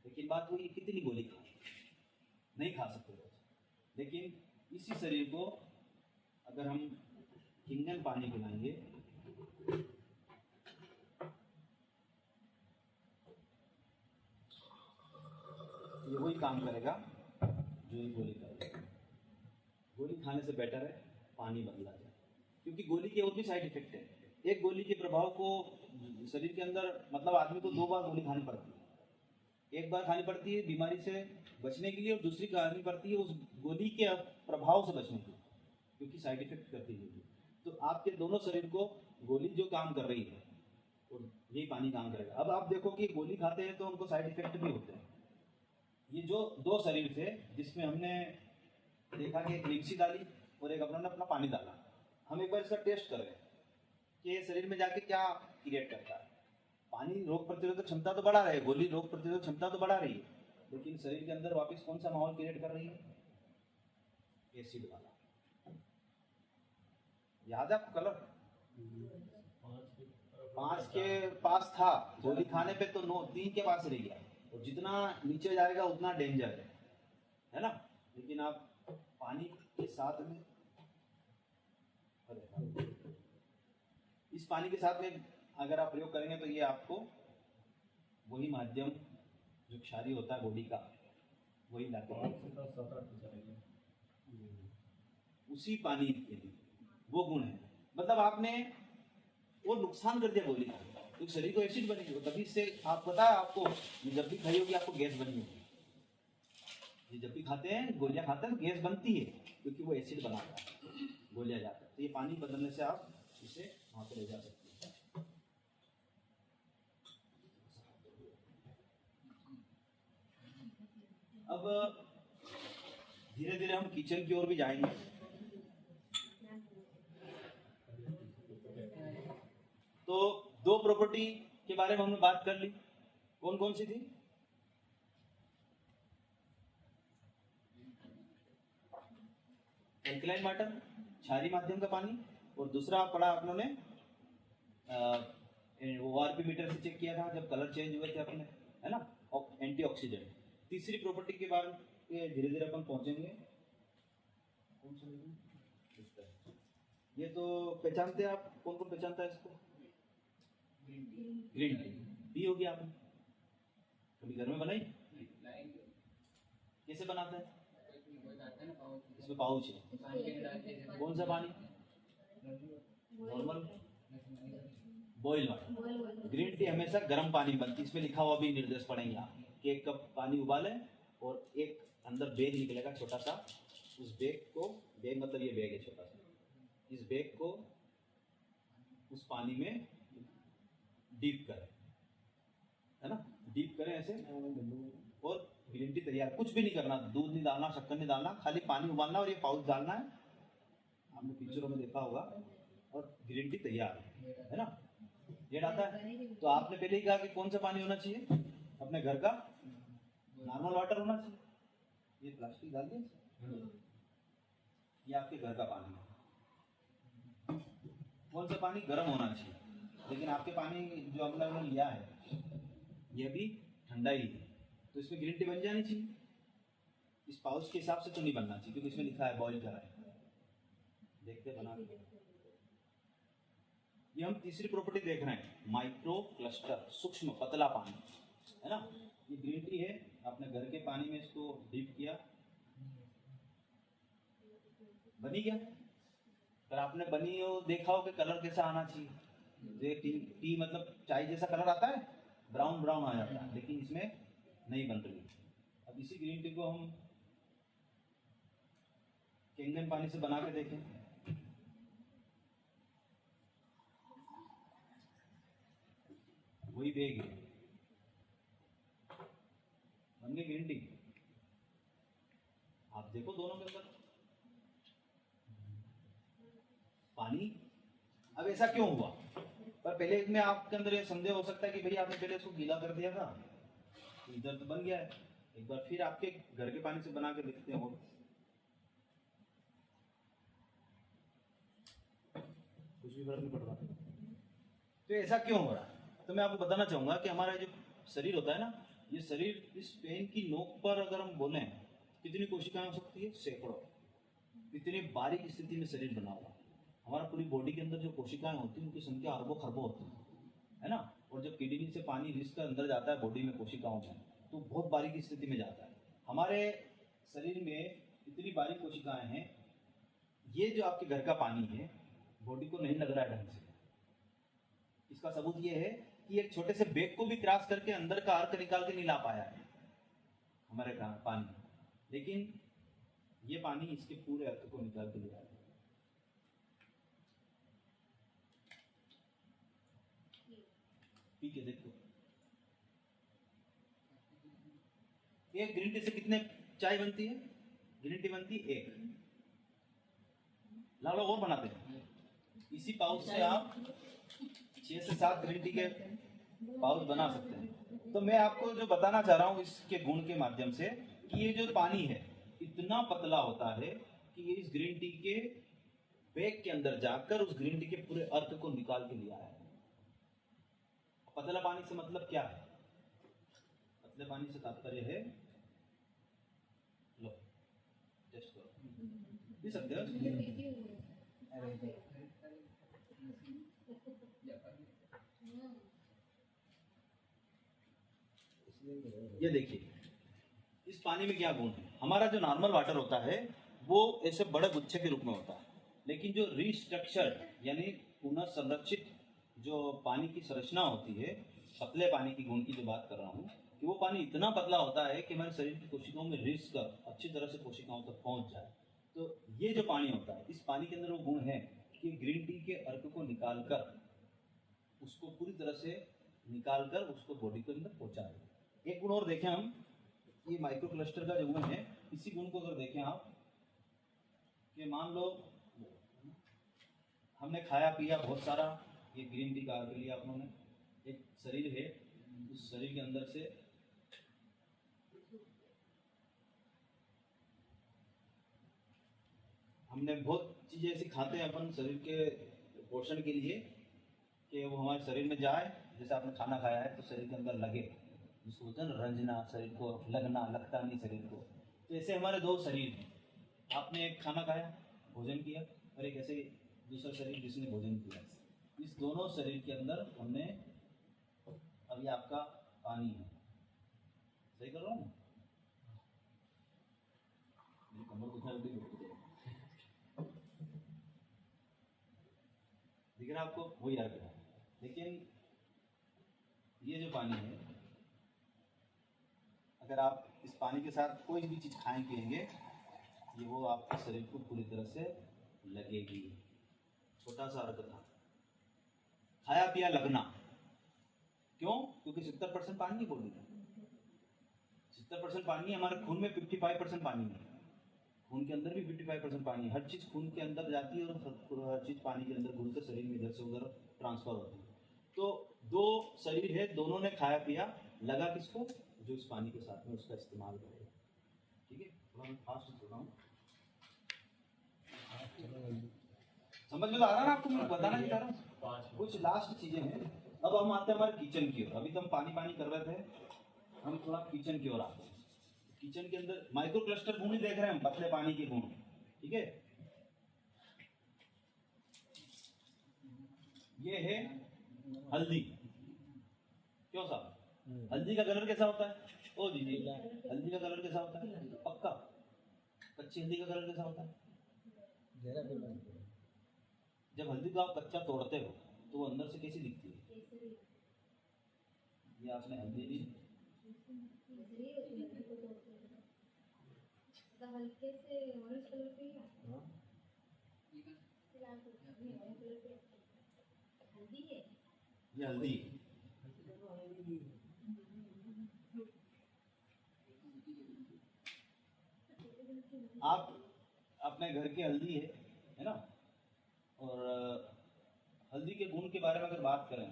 लेकिन बात वही, कितनी गोली खाएं, नहीं खा सकते रोज। लेकिन इसी शरीर को अगर हम किंगन पानी पिलाएंगे, ये वही काम करेगा जो ये गोली करेगा। गोली खाने से बेटर है पानी बदला जाए, क्योंकि गोली के और भी साइड इफेक्ट है। एक गोली के प्रभाव को शरीर के अंदर, मतलब आदमी को 2 बार गोली खानी पड़ती है। एक बार खानी पड़ती है बीमारी से बचने के लिए, और दूसरी खानी पड़ती है उस गोली के प्रभाव से बचने के लिए, क्योंकि साइड इफेक्ट करती है गोली। तो आपके दोनों शरीर को गोली जो काम कर रही है और यही पानी काम करेगा। अब आप देखो कि गोली खाते हैं तो उनको साइड इफेक्ट भी होते हैं। ये जो दो शरीर थे जिसमें हमने देखा कि एक लिप्सी डाली और एक अपना पानी डाला, हम एक बार इसका टेस्ट करें कि ये शरीर में जाके क्या क्रिएट करता है। पानी रोग प्रतिरोधक क्षमता तो बढ़ा रही है, गोली रोग प्रतिरोधक क्षमता तो बढ़ा रही है, लेकिन शरीर के अंदर वापस कौन सा माहौल क्रिएट कर रही है? एसिड वाला। याद है आपको कलर? 5 के पास था, गोली खाने पे तो 3 के पास रह गया, और जितना नीचे जाएगा उतना डेंजर है ना। लेकिन आप पानी के साथ में, इस पानी के साथ में अगर आप प्रयोग करेंगे तो ये आपको वही माध्यम जो क्षारीय होता है बॉडी का, वही लाता है उसी पानी के लिए वो गुण है। मतलब आपने वो नुकसान कर दिया गोली का, तो शरीर को एसिड बनेगी, तभी से आप पता है आपको, जब भी खाई होगी आपको गैस बनी होगी। ये जब भी खाते हैं, गोलियां खाते हैं तो गैस बनती है, क्योंकि वो एसिड बनाता है, गोलियां जाता है। तो ये पानी बदलने से आप इसे वहां पर ले जा सकते हैं। अब धीरे धीरे हम किचन की ओर भी जाएंगे। तो 2 प्रॉपर्टी के बारे में हमने बात कर ली, कौन कौन सी थी? एल्कलाइन वाटर, क्षारीय माध्यम का पानी, और दूसरा पढ़ा आप लोगों ने ORP मीटर से चेक किया था जब कलर चेंज हुए थे अपने, है ना, एंटीऑक्सीडेंट। तीसरी प्रॉपर्टी के बारे में धीरे धीरे अपन पहुंचेंगे। कौन सा लेंगे? ये तो पहचानते हैं आप, कौन कौन पहचानता है इसको? ग्रीन टी पी होगी आपने कभी घर में बनाई? कैसे बनाते हैं? इसमें पाउच है, कौन सा पानी? Normal boil water. Green tea हमेशा गर्म पानी बनती है, इसमें लिखा हुआ भी निर्देश पढ़ेंगे आप कि 1 कप पानी उबालें और एक अंदर बैग निकलेगा छोटा सा, उस बैग को, बैग मतलब ये बैग है छोटा सा, इस बैग को उस पानी में डीप करें, है ना, डीप करें ऐसे, और ग्रीन टी तैयार। कुछ भी नहीं करना, दूध नहीं डालना, शक्कर नहीं डालना, खाली पानी उबालना और ये पाउच डालना है, आपने पिक्चरों में देखा होगा, और ग्रीन टी तैयार है ना। ये डालता है तो आपने पहले ही कहा कि कौन सा पानी होना चाहिए? अपने घर का नॉर्मल वाटर होना चाहिए। ये प्लास्टिक डाल दिया, ये आपके घर का पानी है। कौन सा पानी? गर्म होना चाहिए, लेकिन आपके पानी जो हम लोगों ने लिया है ये भी ठंडा ही है, तो इसमें ग्रीन टी बन जानी चाहिए। इस पाउच के हिसाब से तो नहीं बनना चाहिए, क्योंकि इसमें लिखा है बॉइल करा है। देखते बना के। ये हम तीसरी प्रॉपर्टी देख रहे हैं, माइक्रो क्लस्टर, सूक्ष्म पतला पानी, है ना। ये ग्रीन टी है, आपने घर के पानी में इसको डीप किया, बनी क्या? पर आपने बनी हो देखा हो कि कलर कैसा आना चाहिए? टी मतलब चाय जैसा कलर आता है, ब्राउन ब्राउन आ जाता है, लेकिन इसमें नहीं बन रही। अब इसी ग्रीन टी को हम कैंगन पानी से बना के देखें। वही बैग है, बन गई ग्रीन टी। आप देखो दोनों के अंदर पानी। अब ऐसा क्यों हुआ? पर पहले इसमें आपके अंदर ये संदेह हो सकता है कि भैया आपने पहले इसको गीला कर दिया था, इधर तो बन गया है। एक बार फिर आपके घर के पानी से बना के देखते हैं, कुछ भी फर्क नहीं पड़ रहा। तो ऐसा क्यों हो रहा है? तो मैं आपको बताना चाहूंगा कि हमारा जो शरीर होता है ना, ये शरीर इस पेन की नोक पर अगर हम बोलें कितनी कोशिकाएं हो सकती है? सैकड़ों। इतनी बारीक स्थिति में शरीर बना हुआ। हमारा पूरी बॉडी के अंदर जो कोशिकाएं होती हैं उनकी संख्या अरबों खरबों होती है ना। और जब किडनी से पानी रिस कर अंदर जाता है बॉडी में कोशिकाओं में, तो बहुत बारीक स्थिति में जाता है। हमारे शरीर में इतनी बारीक कोशिकाएं हैं, ये जो आपके घर का पानी है बॉडी को नहीं लग रहा है ढंग से। इसका सबूत ये है कि एक छोटे से बैग को भी क्रॉस करके अंदर का अर्क निकाल के नहीं ला पाया है हमारे पानी, लेकिन ये पानी इसके पूरे अर्क को निकाल के ले आया है। पी के देखो। एक ग्रीन टी से कितने चाय बनती है? ग्रीन टी बनती है एक। लाओ और बनाते हैं। इसी पाउच से आप 6 से 7 ग्रीन टी के पाउच बना सकते हैं। तो मैं आपको जो बताना चाह रहा हूँ इसके गुण के माध्यम से कि ये जो पानी है इतना पतला होता है कि ये इस ग्रीन टी के बैग के अंदर जाकर उस ग्रीन टी के पूरे अर्क को निकाल के लिया है। पतला पानी से मतलब क्या है? पतले पानी से तात्पर्य है, लो टेस्ट करो, पी सकते हो। ये देखिए इस पानी में क्या गुण है। हमारा जो नॉर्मल वाटर होता है वो ऐसे बड़े गुच्छे के रूप में होता है, लेकिन जो रिस्ट्रक्चर्ड यानी पुनः संरक्षित जो पानी की संरचना होती है, पतले पानी की गुण की जो बात कर रहा हूँ, कि वो पानी इतना पतला होता है कि हमारे शरीर की कोशिकाओं में रिस कर अच्छी तरह से कोशिकाओं तक पहुंच जाए। तो ये जो पानी होता है, इस पानी के अंदर वो गुण है कि ग्रीन टी के अर्क को निकाल कर उसको पूरी तरह से निकाल कर उसको बॉडी के अंदर पहुंचा देगा। एक गुण और देखें हम, ये माइक्रो क्लस्टर का जो गुण है, इसी गुण को अगर देखें आप कि मान लो हमने खाया पिया बहुत सारा, ये ग्रीन टी का अर्क लिया आप लोगों ने, एक शरीर है, उस शरीर के अंदर से हमने बहुत चीज़ें ऐसी खाते हैं अपन शरीर के पोषण के लिए कि वो हमारे शरीर में जाए। जैसे आपने खाना खाया है तो शरीर के अंदर लगे, जिसको बोलते हैं ना रंजना, शरीर को लगना, लगता नहीं शरीर को। तो ऐसे हमारे दो शरीर हैं, आपने एक खाना खाया, भोजन किया, और एक ऐसे दूसरा शरीर जिसने भोजन किया। इस दोनों शरीर के अंदर हमने, अभी आपका पानी है, सही कर रहा हूँ ना? मेरी कमर दुखना भी दिख रहा है आपको, वही आ गया। लेकिन ये जो पानी है, अगर आप इस पानी के साथ कोई भी चीज़ खाएं पिएंगे, ये वो आपके शरीर को पूरी तरह से लगेगी। छोटा सा अर्क था, खाया पिया लगना, क्यों? क्योंकि 70% पानी है बॉडी में। 70% पानी है, हमारे खून में 55% पानी है, खून के अंदर भी 55% पानी है। हर चीज़ खून के अंदर जाती है और हर चीज़ पानी के अंदर घुलकर शरीर में इधर से उधर ट्रांसफर होती है। तो दो शरीर है, दोनों ने खाया पिया, लगा किसको? जो इस पानी के साथ में उसका इस्तेमाल करेगा। ठीक है, थोड़ा मैं फास्ट चल रहा हूँ, समझ में तो आ रहा है ना आपको? मैं बताना नहीं चाह रहा हूँ, कुछ लास्ट चीजें हैं। अब हम आते हैं हमारे किचन की ओर। अभी तो हम पानी पानी कर रहे थे, हम थोड़ा किचन की ओर आते हैं। किचन के अंदर माइक्रो क्लस्टर गुण ही देख रहे हैं हम, पतले पानी के गुण। ठीक है, ये है हल्दी। क्यों साहब? हल्दी का कलर कैसा होता है? ओ जी, हल्दी का कलर कैसा होता है? पक्का कच्ची हल्दी का कलर कैसा होता है? जब हल्दी को आप कच्चा तोड़ते हो तो वो अंदर से कैसी दिखती है? ये आपने हल्दी ली, हल्के से ऑरेंज कलर पे हल्दी है, ये हल्दी है। आप अपने घर की हल्दी है ना, और हल्दी के गुण के बारे में अगर बात करें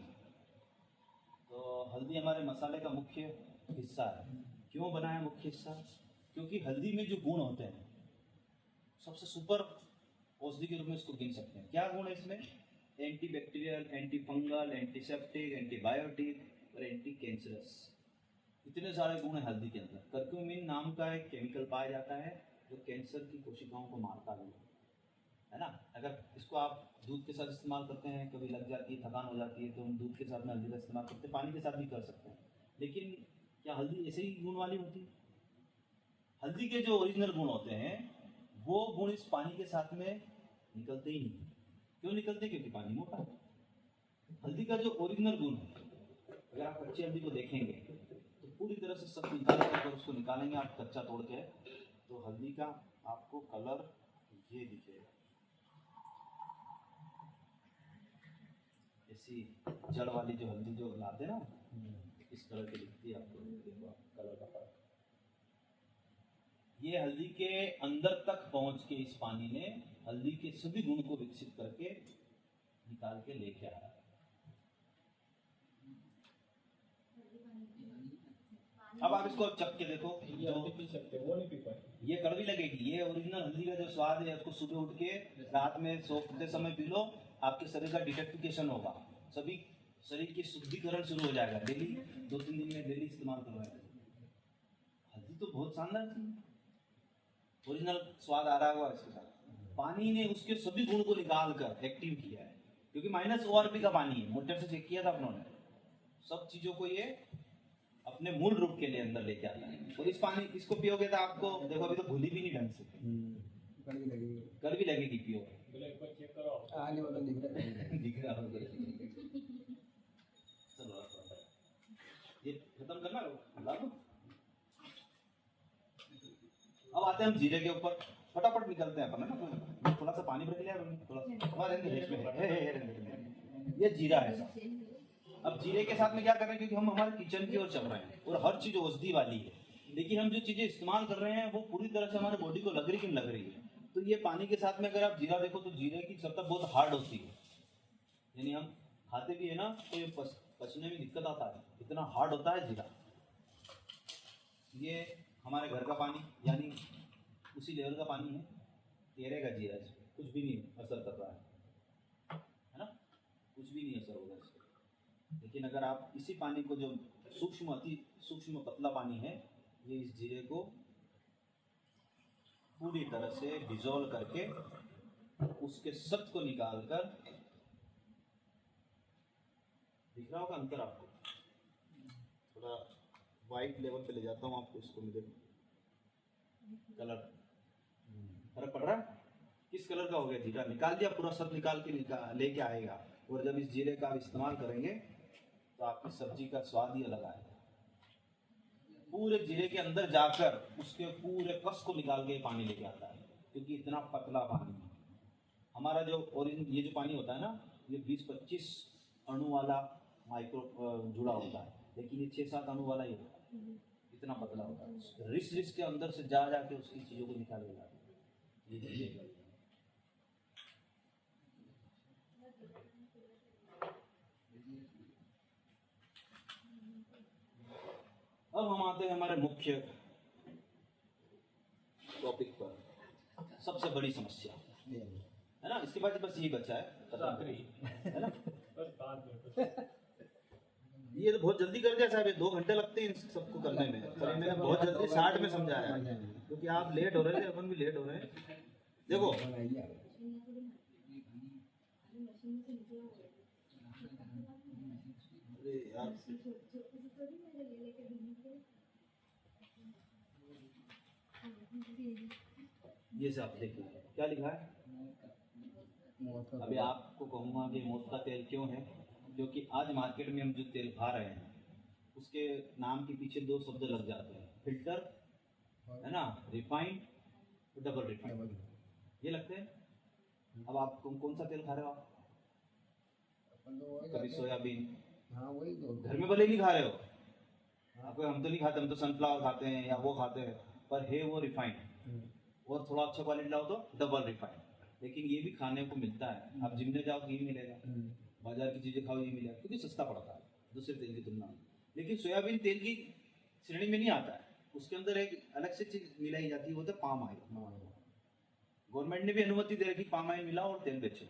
तो हल्दी हमारे मसाले का मुख्य हिस्सा है। क्यों बना है मुख्य हिस्सा? क्योंकि हल्दी में जो गुण होते हैं, सबसे सुपर औषधि के रूप में इसको गिन सकते हैं। क्या गुण है इसमें? Anti bacterial, anti fungal, antiseptic, antibiotic और एंटी कैंसरस, इतने सारे गुण है हल्दी के अंदर। कर्क्यूमिन नाम का एक केमिकल पाया जाता है जो कैंसर की कोशिकाओं को मारता है ना। अगर इसको आप दूध के साथ इस्तेमाल करते हैं, कभी लग जाती है, थकान हो जाती है, तो हम दूध के साथ में हल्दी का इस्तेमाल करते हैं, पानी के साथ भी कर सकते हैं। लेकिन क्या हल्दी ऐसे ही गुण वाली होती है? हल्दी के जो ओरिजिनल गुण होते हैं वो गुण इस पानी के साथ में निकलते ही नहीं। क्यों निकलते? क्योंकि पानी मोटा है। हल्दी का जो ओरिजिनल गुण है, अगर आप कच्ची हल्दी को देखेंगे तो पूरी तरह से सब निकाल कर, अगर उसको निकालेंगे आप कच्चा तोड़ के, तो हल्दी का आपको कलर ये दिखेगा, ऐसी जड़ वाली जो हल्दी जो लाते ना, इस कलर की दिखती है आपको, देखो कलर का फर्क। ये हल्दी के अंदर तक पहुंच के इस पानी ने हल्दी के सभी गुण को विकसित करके निकाल के लेके आ रहा है। अब आप इसको चख के देखो, ये आप पी सकते हो, वो नहीं पी पाए। ये कड़वी लगेगी। ये ओरिजिनल हल्दी का जो स्वाद है उसको सुबह उठ के रात में सोते समय पी लो, आपके शरीर का डिटॉक्सिफिकेशन होगा, सभी शरीर की शुद्धिकरण शुरू हो जाएगा। डेली 2-3 दिन में डेली इस्तेमाल करवाएगा। हल्दी तो बहुत शानदार चीज, ओरिजिनल स्वाद आ रहा होगा इसके साथ। पानी ने उसके सभी गुण को निकाल कर एक्टिव किया है, क्योंकि माइनस ORP का पानी है, मोटर से चेक किया था अपनों ने। सब चीजों को ये अपने मूल रूप के लिए अंदर लेके आता है। और इस पानी इसको पियोगे तो आपको देखो अभी तो घुली भी नहीं ढंग से, कल भी लगेगी पियो। बोले एक बार चेक करो। आने वाला दिख रहा है। दिख रहा होगा। चलो ये खत्म करना लागू। अब आते हैं हम जीरे के ऊपर, फटाफट निकलते हैं अपन ना। थोड़ा सा पानी भर लिया, थोड़ा सा ये जीरा है। अब जीरे के साथ में क्या कर रहे हैं, क्योंकि हम हमारे किचन की ओर चल रहे हैं और हर चीज औषधि वाली है, लेकिन हम जो चीजें इस्तेमाल कर रहे हैं वो पूरी तरह से हमारे बॉडी को लग रही कि नहीं लग रही है। तो ये पानी के साथ में अगर आप जीरा देखो तो जीरे की सत्ता बहुत हार्ड होती है, यानी हम खाते भी है ना तो ये पचने में दिक्कत आता है, इतना हार्ड होता है जीरा। ये हमारे घर का पानी यानी उसी लेवल का पानी है, तेरे का जीरा, कुछ भी नहीं असर कर रहा है ना, कुछ भी नहीं असर होगा इसका। लेकिन अगर आप इसी पानी को जो सूक्ष्म अति सूक्ष्म पतला पानी है, ये इस जीरे को पूरी तरह से डिजोल्व करके उसके सत्व को निकाल कर, दिख रहा होगा अंतर आपको, थोड़ा वाइट लेवल पे ले जाता हूँ आपको, इसको मुझे कलर फर्क पड़ रहा है। किस कलर का हो गया जीरा, निकाल दिया पूरा सत्व निकाल के लेके आएगा। और जब इस जीरे का आप इस्तेमाल करेंगे तो आपकी सब्जी का स्वाद ही अलग आएगा। पूरे जीरे के अंदर जाकर उसके पूरे कस को निकाल के पानी लेके आता है, क्योंकि इतना पतला पानी है हमारा। जो ओरिजिनल ये जो पानी होता है ना, ये 20-25 अणु वाला माइक्रो जुड़ा होता है, लेकिन ये 6-7 अणु वाला ही होता है, इतना पतला होता है। रिस के अंदर से जा जाके उसकी चीजों को निकाल लेगा। अब हम आते हैं हमारे मुख्य टॉपिक पर, सबसे बड़ी समस्या है ना। इसके बाद बस यही बचा है ना। ये तो बहुत जल्दी कर दिया साहब, 2 घंटे लगते हैं इन सबको करने में, पर मैंने बहुत जल्दी 60 में समझाया है, क्योंकि आप लेट हो रहे थे, अपन भी लेट हो रहे हैं। देखो ये सब देखिए क्या लिखा है। अभी आपको कहूँगा कि मौत का तेल क्यों है, क्योंकि आज मार्केट में हम जो तेल खा रहे हैं उसके नाम के पीछे 2 शब्द लग जाते हैं, फिल्टर है ना, रिफाइंड, डबल रिफाइंड, ये लगते हैं। अब आप कौन सा तेल खा रहे हो आप? कभी सोयाबीन, हाँ वही तो घर में भले नहीं खा रहे हो आप, हम तो नहीं खाते, हम तो सनफ्लावर खाते हैं या वो खाते हैं, पर है वो रिफाइंड। और थोड़ा अच्छा क्वालिटी लाओ तो डबल रिफाइंड। लेकिन ये भी खाने को मिलता है, आप जिम में जाओ घी मिलेगा, बाजार की चीजें खाओ ये मिलेगा, क्योंकि सस्ता पड़ता है दूसरे तेल की तुलना में। लेकिन सोयाबीन तेल की श्रेणी में नहीं आता है, उसके अंदर एक अलग से चीज मिलाई जाती है, वो तो पाम ऑयल। गवर्नमेंट ने भी अनुमति दे रखी पाम ऑयल मिलाओ और तेल बेचो।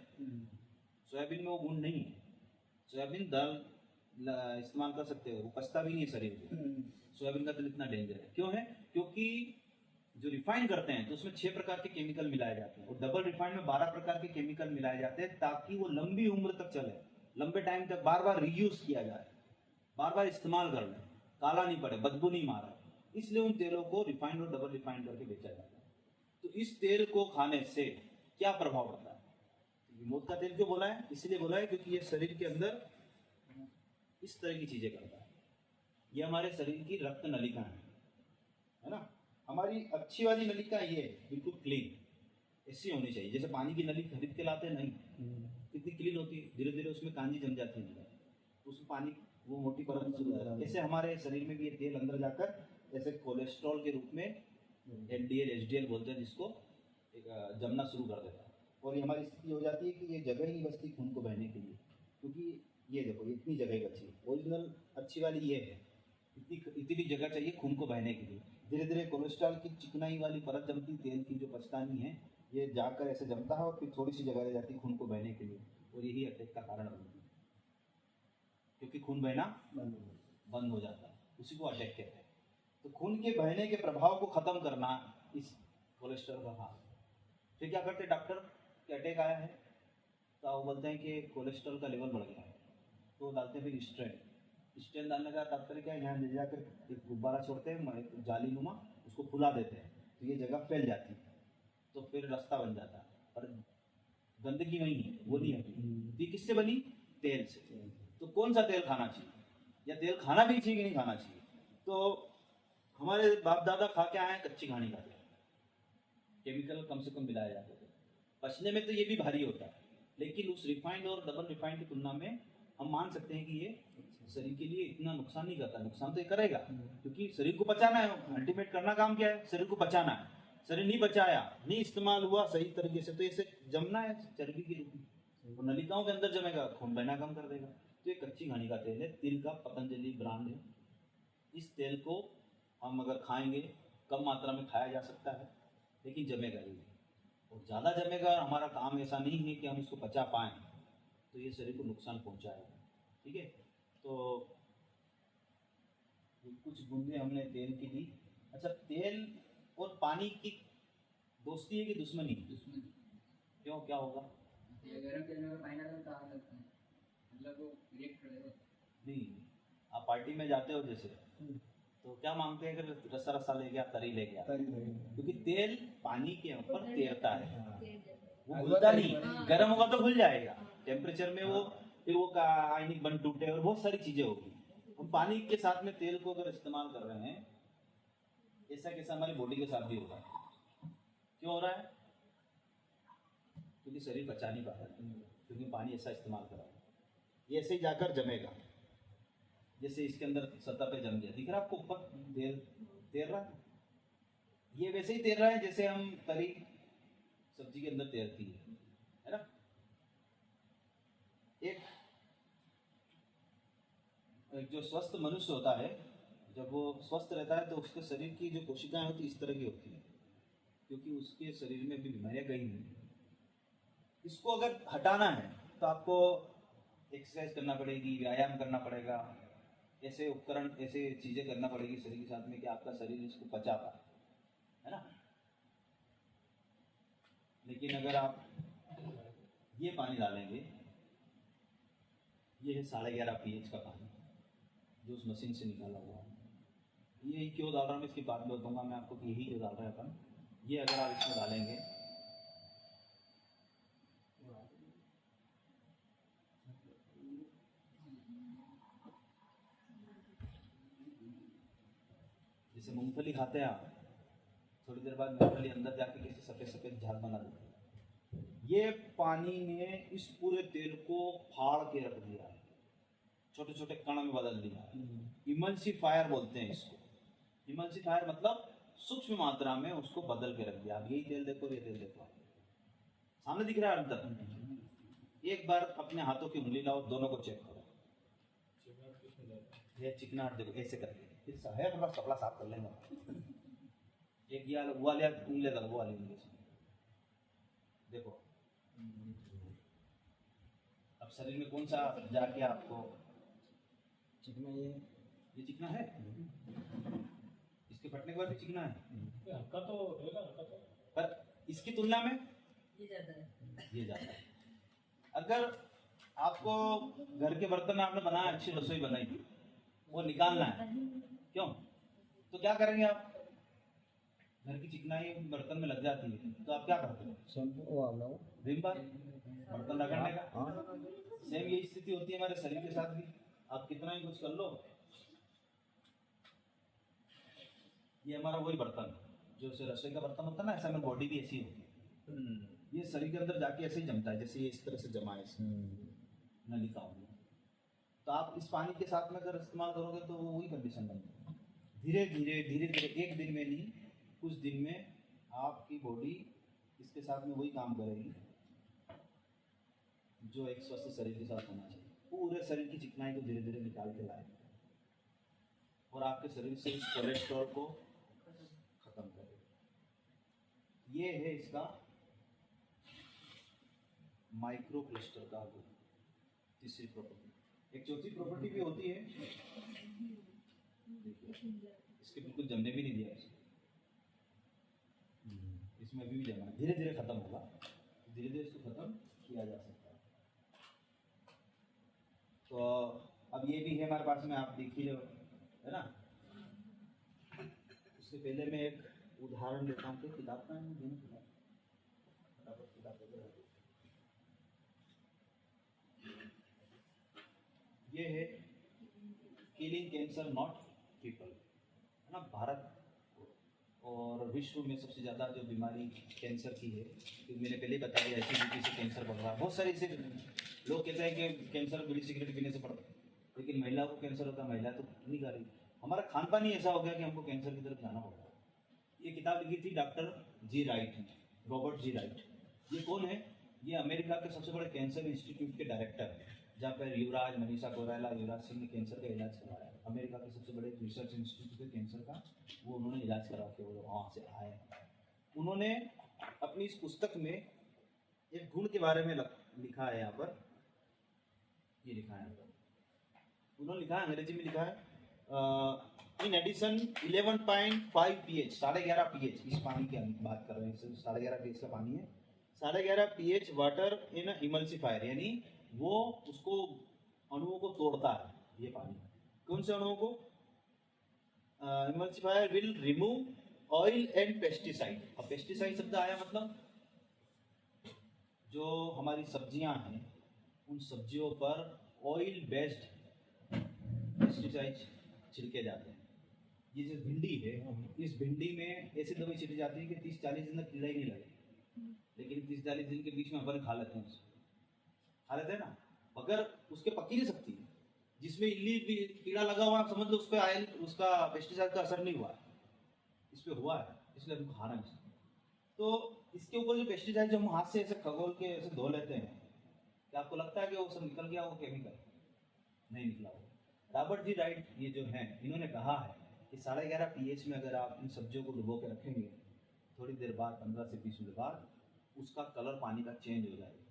सोयाबीन में वो गुण नहीं है। सोयाबीन दाल इस्तेमाल कर सकते हो, वो पचता भी नहीं है शरीर में। सोयाबीन का तेल इतना डेंजर है क्यों है, क्योंकि जो रिफाइन करते हैं तो उसमें 6 प्रकार के केमिकल मिलाए जाते हैं, और डबल रिफाइंड में 12 प्रकार के केमिकल मिलाए जाते हैं, ताकि वो लंबी उम्र तक चले, लंबे टाइम तक बार बार रीयूज किया जाए, बार बार इस्तेमाल कर लें, काला नहीं पड़े, बदबू नहीं मारे, इसलिए उन तेलों को रिफाइंड और डबल रिफाइंड करके बेचा जाता है। तो इस तेल को खाने से क्या प्रभाव पड़ता है? मौत का तेल क्यों बोला है? इसलिए बोला है क्योंकि ये शरीर के अंदर इस तरह की चीजें करता है। ये हमारे शरीर की रक्त नलिका है ना। हमारी अच्छी वाली नलिका ये बिल्कुल क्लीन ऐसी होनी चाहिए, जैसे पानी की नली खरीद के लाते नहीं, कितनी कितनी क्लीन होती है, धीरे धीरे उसमें कांजी जम जाती है, उसमें पानी वो मोटी परत शुरू हो जाती है। ऐसे हमारे शरीर में भी ये तेल अंदर जाकर ऐसे कोलेस्ट्रॉल के रूप में LDL HDL बोलते हैं जिसको जमना शुरू कर देता है। और ये हमारी स्थिति हो जाती है कि ये जगह ही नहीं बचती खून को बहने के लिए, क्योंकि ये देखो इतनी जगह बची है। ओरिजिनल अच्छी वाली ये है, इतनी जगह चाहिए खून को बहने के लिए। धीरे धीरे कोलेस्ट्रॉल की चिकनाई वाली परत जमती, तेल की जो पचतानी है ये जाकर ऐसे जमता है और फिर थोड़ी सी जगह रह जाती है खून को बहने के लिए, और यही अटैक का कारण बनती है, क्योंकि खून बहना बंद हो जाता है, उसी को अटैक कहते हैं। तो खून के बहने के प्रभाव को खत्म करना इस कोलेस्ट्रॉल का हाथ। फिर क्या करते हैं डॉक्टर कि अटैक आया है तो वो बोलते हैं कि कोलेस्ट्रॉल का लेवल बढ़ गया है, तो डालते हैं फिर स्टेन डालने का तात्पर्य क्या है, यहाँ ले जाकर एक गुब्बारा छोड़ते हैं, एक जाली नुमा, उसको फुला देते हैं तो ये जगह फैल जाती है, तो फिर रास्ता बन जाता है, और गंदगी वही है, वो नहीं होती। तो ये किससे बनी? तेल से। तो कौन सा तेल खाना चाहिए, या तेल खाना भी चाहिए कि नहीं खाना चाहिए? तो हमारे बाप दादा खा के आए हैं कच्ची घानी का तेल, केमिकल कम से कम मिलाया जाता है। पचने में तो ये भी भारी होता है, लेकिन उस रिफाइंड और डबल रिफाइंड की तुलना में हम मान सकते हैं कि ये शरीर के लिए इतना नुकसान नहीं करता। नुकसान तो ये करेगा, क्योंकि शरीर को बचाना है, अल्टीमेट करना काम क्या है, शरीर को बचाना है। शरीर नहीं बचाया, नहीं इस्तेमाल हुआ सही तरीके से, तो इसे जमना है चर्बी के रूप में, और नलिकाओं के अंदर जमेगा, खून बहना कम कर देगा। तो ये कच्ची घानी का तेल है, तिल का, पतंजलि ब्रांड है। इस तेल को हम अगर खाएंगे, कम मात्रा में खाया जा सकता है, लेकिन जमेगा ही, और ज़्यादा जमेगा। हमारा काम ऐसा नहीं है कि हम इसको पचा पाएँ, तो ये शरीर को नुकसान पहुंचाएगा। ठीक है, तो ये कुछ बूंदे हमने तेल की दी। अच्छा, तेल और पानी की दोस्ती है कि दुश्मनी? क्यों, क्या होगा? गरम तेल में पानी डालना तो आग लगता है, मतलब वो रिएक्ट करेगा। नहीं, आप पार्टी में जाते हो जैसे, तो क्या मांगते हैं, अगर रसा रसा ले गया, तरी ले गया, क्योंकि तेल पानी के ऊपर तैरता है, वो घुलता नहीं। गर्म होगा तो घुल जाएगा टेम्परेचर में, वो फिर वो आयनिक बन टूटे और बहुत सारी चीजें होगी। हम पानी के साथ में तेल को अगर इस्तेमाल कर रहे हैं, ऐसा कैसा हमारी बॉडी के साथ भी हो रहा है। क्यों हो रहा है? क्योंकि शरीर बचा नहीं पा रहा है, क्योंकि पानी ऐसा इस्तेमाल कर रहा है। ये ऐसे ही जाकर जमेगा, जैसे इसके अंदर सतह पे जम गया, दिख रहा है आपको ऊपर तेल तैर रहा है, ये वैसे ही तैर रहा है जैसे हम तरी सब्जी के अंदर तैरती है ना। एक जो स्वस्थ मनुष्य होता है, जब वो स्वस्थ रहता है तो उसके शरीर की जो कोशिकाएं होती है इस तरह की होती है, क्योंकि उसके शरीर में भी बीमारियां गई नहीं। इसको अगर हटाना है तो आपको एक्सरसाइज करना पड़ेगी, व्यायाम करना पड़ेगा, ऐसे उपकरण, ऐसे चीजें करना पड़ेगी शरीर के साथ में कि आपका शरीर इसको पचा पाए, है ना। लेकिन अगर आप ये पानी डालेंगे, ये है 11.5 pH का पानी जो उस मशीन से निकाला हुआ है। ये क्यों डाल रहा हूँ इसकी बात बताऊंगा मैं आपको कि यही क्यों डाल रहे हैं अपन। ये अगर आप इसमें डालेंगे, जैसे मूंगफली खाते हैं आप, थोड़ी देर बाद मूंगफली अंदर जाके किसी सफेद सफेद झाग बना देती है। ये पानी ने इस पूरे तेल को फाड़ के रख दिया है, छोटे छोटे कण में बदल दिया है। इमल्सिफायर बोलते हैं इसको। इमल्सिफायर मतलब सूक्ष्म मात्रा में उसको बदल के रख दिया। अब यही तेल देखो, ये तेल देखो, सामने दिख रहा है अंदर। एक बार अपने हाथों की उंगली लाओ, दोनों को चेक करो, ये चिकनाहट देखो ऐसे करके, फिर है थोड़ा कपड़ा साफ कर लेंगे। एक ये वो वाली उंगली डालो, वो वाली उंगली से देखो। अब शरीर में कौन सा जाके आपको चिकना, ये चिकना है, इसके फटने के बाद भी चिकना है, हल्का तो रहेगा, हल्का तो। पर इसकी तुलना में ये ज्यादा है। ये ज्यादा है। अगर आपको घर के बर्तन में आपने बनाया, अच्छी रसोई बनाई, वो निकालना है, क्यों, तो क्या करेंगे आप? घर की चिकनाई बर्तन में लग जाती है, तो आप क्या करते हो? शैम्पू विम बार बर्तन रगड़ने का। सेम यही स्थिति होती है हमारे शरीर के साथ भी। आप कितना ही कुछ कर लो, ये हमारा वही बर्तन जो रसोई का बर्तन होता है ना, ऐसा हमारी बॉडी भी ऐसी होती है। ये शरीर के अंदर जाके ऐसे ही जमता है, जैसे ये इस तरह से जमा है इसमें नलिका में। तो आप इस पानी के साथ में अगर इस्तेमाल करोगे तो वो वही कंडीशन बनेगी। धीरे धीरे एक दिन में नहीं, कुछ दिन में आपकी बॉडी इसके साथ में वही काम करेगी जो एक स्वस्थ शरीर के साथ होना चाहिए। पूरे शरीर की चिकनाई को धीरे धीरे निकाल के लाए और आपके शरीर से इस कोलेस्ट्रॉल को खत्म करेगा। ये है इसका माइक्रो क्लस्टर का गुण, तीसरी प्रॉपर्टी। एक चौथी प्रॉपर्टी भी होती है, इसके बिल्कुल जमने भी नहीं दिया इसमें अभी भी जमा, धीरे धीरे खत्म होगा, धीरे धीरे इसको खत्म किया जा सकता है। तो अब ये भी है हमारे पास में, आप देखिए है ना। उससे पहले मैं एक उदाहरण लेता हूँ कि किताब का ये है किलिंग कैंसर नॉट पीपल, है ना। भारत और विश्व में सबसे ज़्यादा जो बीमारी कैंसर की है, तो मैंने पहले बताया एसिडिटी से कैंसर बढ़ रहा है। बहुत सारे ऐसे लोग कहते हैं कि कैंसर बीड़ी सिगरेट पीने से पड़ता है, लेकिन महिला को कैंसर होता है, महिला तो नहीं खा रही। हमारा खान पान ही ऐसा हो गया कि हमको कैंसर की तरफ जाना पड़ता है। ये किताब लिखी थी डॉक्टर जी राइट ने, रॉबर्ट जी राइट। ये कौन है? ये अमेरिका के सबसे बड़े कैंसर इंस्टीट्यूट के डायरेक्टर हैं, जहाँ पर युवराज, मनीषा कोइराला, युवराज सिंह ने कैंसर का इलाज करवाया। अमेरिका के सबसे बड़े रिसर्च इंस्टीट्यूट है कैंसर का, वो उन्होंने इलाज करा के वो वहाँ से आए। उन्होंने अपनी इस पुस्तक में एक गुण के बारे में लिखा है। यहाँ पर ये लिखा है, यहाँ पर उन्होंने लिखा है, अंग्रेजी में लिखा है, इन एडिशन 11.5 pH, 11.5 pH, इस पानी की हम बात कर रहे हैं, 11.5 pH का पानी है। 11.5 pH वाटर इन इमल्सिफायर, यानी वो उसको अणुओं को तोड़ता है। ये पानी कौन से अणुओं को? Emulsifier will remove oil and pesticide. अब पेस्टिसाइड शब्द आया मतलब जो हमारी सब्जियां हैं, उन सब्जियों पर ऑयल बेस्ड पेस्टिसाइड छिड़के जाते हैं। ये जो भिंडी है, इस भिंडी में ऐसी दवाई छिड़की जाती है कि 30-40 दिन तक कीड़ा ही नहीं लगे, लेकिन 30-40 दिन के बीच में अपन खा लेते हैं उसको, खा लेते हैं ना। अगर उसके पकी नहीं सकती, जिसमें इल्ली भी कीड़ा लगा हुआ, समझ लो उस पर आयल, उसका पेस्टिसाइड का असर नहीं हुआ है, इस पर हुआ है, इसलिए हम खा रहे हैं। तो इसके ऊपर जो पेस्टिसाइड जो हम हाथ से ऐसे खगोल के ऐसे धो लेते हैं, क्या आपको लगता है कि वो सब निकल गया? वो केमिकल नहीं निकला हो। रॉबर्ट जी राइट ये जो हैं, इन्होंने कहा है कि 11.5 pH में अगर आप इन सब्जियों को डुबो के रखेंगे, थोड़ी देर बाद, 15 से 20 मिनट बाद, उसका कलर पानी का चेंज हो जाएगा।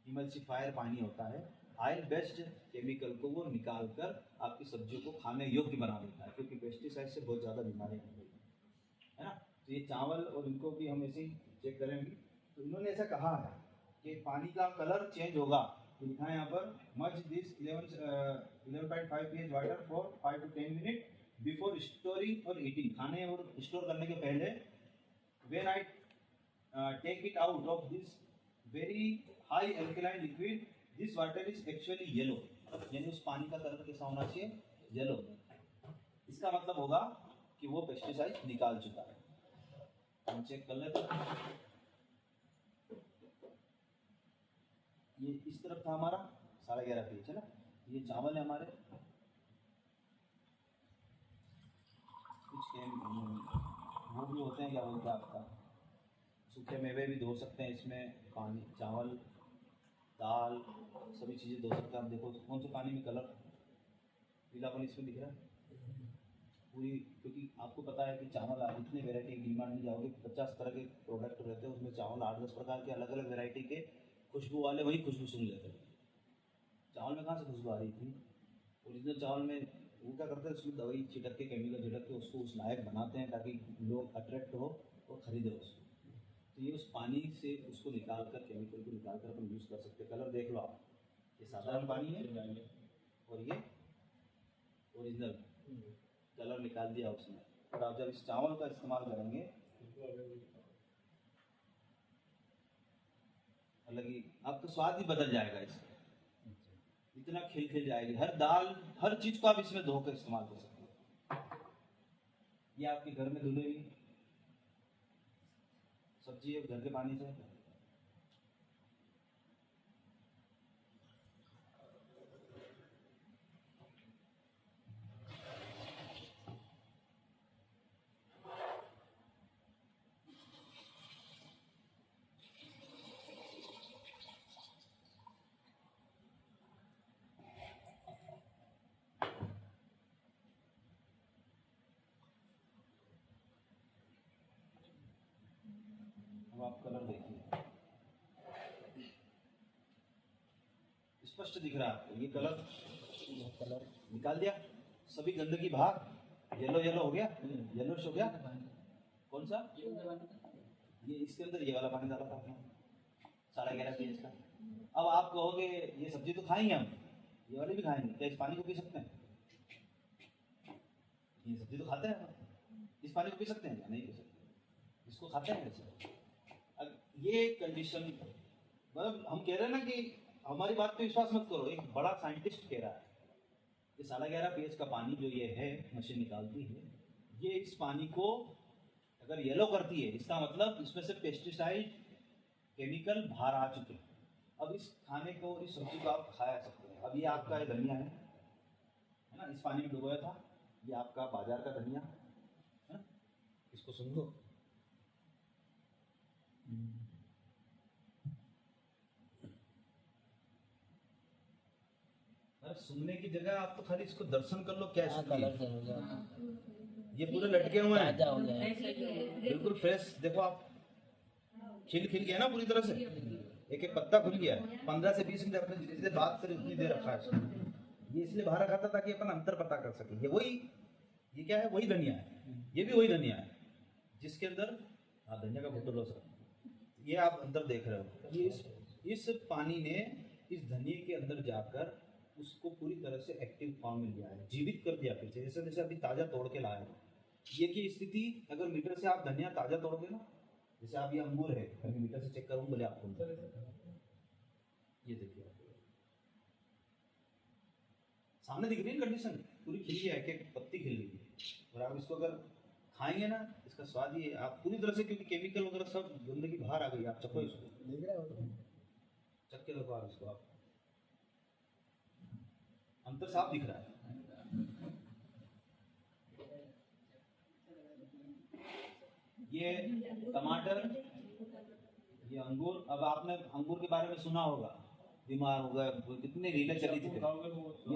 इमल्सिफायर पानी होता है, ऑयल बेस्ड केमिकल को वो निकाल कर आपकी सब्जियों को खाने योग्य बना देता है, क्योंकि पेस्टिसाइड से बहुत ज़्यादा बीमारी हो गई है ना। तो ये चावल और इनको भी हम ऐसे ही चेक करेंगे। तो इन्होंने ऐसा कहा है कि पानी का कलर चेंज होगा। तो लिखा है यहाँ पर, merge this 11.5 pH water for 5 to 10 minute before storing और ईटिंग। खाने और स्टोर करने के पहले, when I take it out of this very high alkaline liquid, this water is actually yellow. यानी उस पानी का कलर कैसा होना चाहिए? येलो। इसका मतलब होगा कि वो पेस्टिसाइड निकाल चुका है। हम चेक कर लेते हैं। ये इस तरफ था हमारा 11.5 pH है ना। ये चावल है हमारे, कुछ वो भी होते हैं, क्या बोलते हैं आपका, सूखे मेवे भी धो सकते हैं इसमें, पानी, चावल, दाल, सभी चीज़ें धो सकते हैं। आप देखो कौन से पानी में कलर पीलापन इसमें दिख रहा है पूरी, क्योंकि आपको पता है कि चावल आप इतने वैरायटी की डिमांड में जाओगे, 50 तरह के प्रोडक्ट रहते हैं, उसमें चावल 8-10 प्रकार के अलग अलग वैरायटी के खुशबू वाले वही खुशबू सुन लेते हैं। चावल में कहाँ से खुशबू आ रही थी? ओरिजिनल चावल में वो क्या करते हैं, उसमें दवाई छिड़क के, केमिकल छिड़क के उसको उस लायक बनाते हैं ताकि लोग अट्रैक्ट हो और ख़रीदे उसको। तो ये उस पानी से उसको निकाल कर, केमिकल को निकाल कर अपन यूज़ कर सकते हैं। कलर देख लो आप, ये साधारण पानी है और ये ओरिजिनल कलर निकाल दिया उसने। और आप जब इस चावल का इस्तेमाल करेंगे, अलग ही आपका स्वाद ही बदल जाएगा इसका, इतना खिल जाएगी। हर दाल, हर चीज को आप इसमें धोकर इस्तेमाल कर सकते हैं। ये आपके घर में धुले हुई सब्जी है, घर के पानी से आप कलर देखिए, स्पष्ट दिख रहा है आपको। ये कलर निकाल दिया, सभी गंदगी भाग येलो येलो हो गया, येलोश हो गया। कौन सा? ये इसके अंदर ये वाला पानी डाला था आपने 11.5 pH का। अब आप कहोगे ये सब्जी तो खाएंगे हम, ये वाली भी खाएंगे, क्या इस पानी को पी सकते हैं? ये सब्जी तो खाते हैं, इस पानी को पी सकते हैं? नहीं पी सकते, इसको खाते हैं कैसे? अब ये कंडीशन, मतलब हम कह रहे हैं ना कि हमारी बात पे विश्वास मत करो, एक बड़ा साइंटिस्ट कह रहा है ये 11.5 pH का पानी जो ये है मशीन निकालती है, ये इस पानी को अगर येलो करती है, इसका मतलब इसमें से पेस्टिसाइड केमिकल बाहर आ चुके हैं। अब इस खाने को, इस सब्जी को आप खा सकते हैं। अब ये आपका ये धनिया है ना, इस पानी में डुबोया था, ये आपका बाजार का धनिया है, इसको सुन लो। अरे सुनने की जगह आप तो खाली इसको दर्शन कर लो, क्या ये पूरे लटके हुए हैं, बिल्कुल फ्रेश। देखो आप, खिल गया ना पूरी तरह से, एक एक पत्ता खुल गया है। 15 से 20 मिनट अपने जितनी देर बात करें उतनी देर रखा है इसको। ये इसलिए बाहर रखा था ताकि अपन अंतर पता कर सके। ये वही, ये क्या है, वही धनिया है, ये भी वही धनिया है जिसके अंदर, हाँ धनिया का फोटो लो सर, ये आप अंदर देख रहे हो। ये इस पानी ने इस धनिये के अंदर जाकर उसको पूरी तरह से एक्टिव फॉर्म में लिया है, जीवित कर दिया पीछे। जैसे जैसे अभी ताज़ा तोड़ के लाए हो, ये की स्थिति अगर मीटर से आप धनिया ताज़ा तोड़ोगे ना, जैसे आप ये अंगूर है, कभी मीटर से चेक करूँ बोले आपको, ये देखिए सामने दिख रही है कंडीशन, पूरी खिली है, एक पत्ती खिल रही है। और आप इसको अगर खाएंगे ना, इसका स्वाद ये आप पूरी तरह से, क्योंकि केमिकल वगैरह सब गंदगी बाहर आ गई। आप चखो इसको, चख के देखो आप इसको, आप अंतर साफ दिख रहा है। ये टमाटर, ये अंगूर। अब आपने अंगूर के बारे में सुना होगा, बीमार हो गए, कितने रीलें चली थी। ये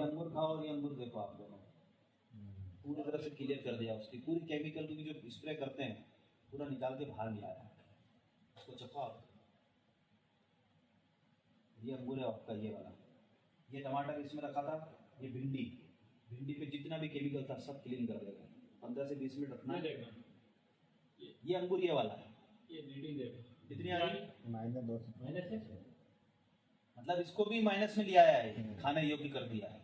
अंगूर खाओ और ये अंगूर देखो, आप दोनों पूरी तरह से क्लियर कर दिया, उसकी पूरी केमिकल की जो स्प्रे करते हैं पूरा निकाल के बाहर ले आया। उसको चखो आप, ये अंगूर है आपका, ये वाला। ये टमाटर इसमें रखा था, ये भिंडी पे जितना भी केमिकल था सब क्लीन कर देगा। 15 से 20 मिनट रखना है। ये अंगूर ये वाला है, ये रीडिंग देखो कितनी आ रही? माइनस है, मतलब इसको भी माइनस में लिया है, खाने योग्य कर दिया है।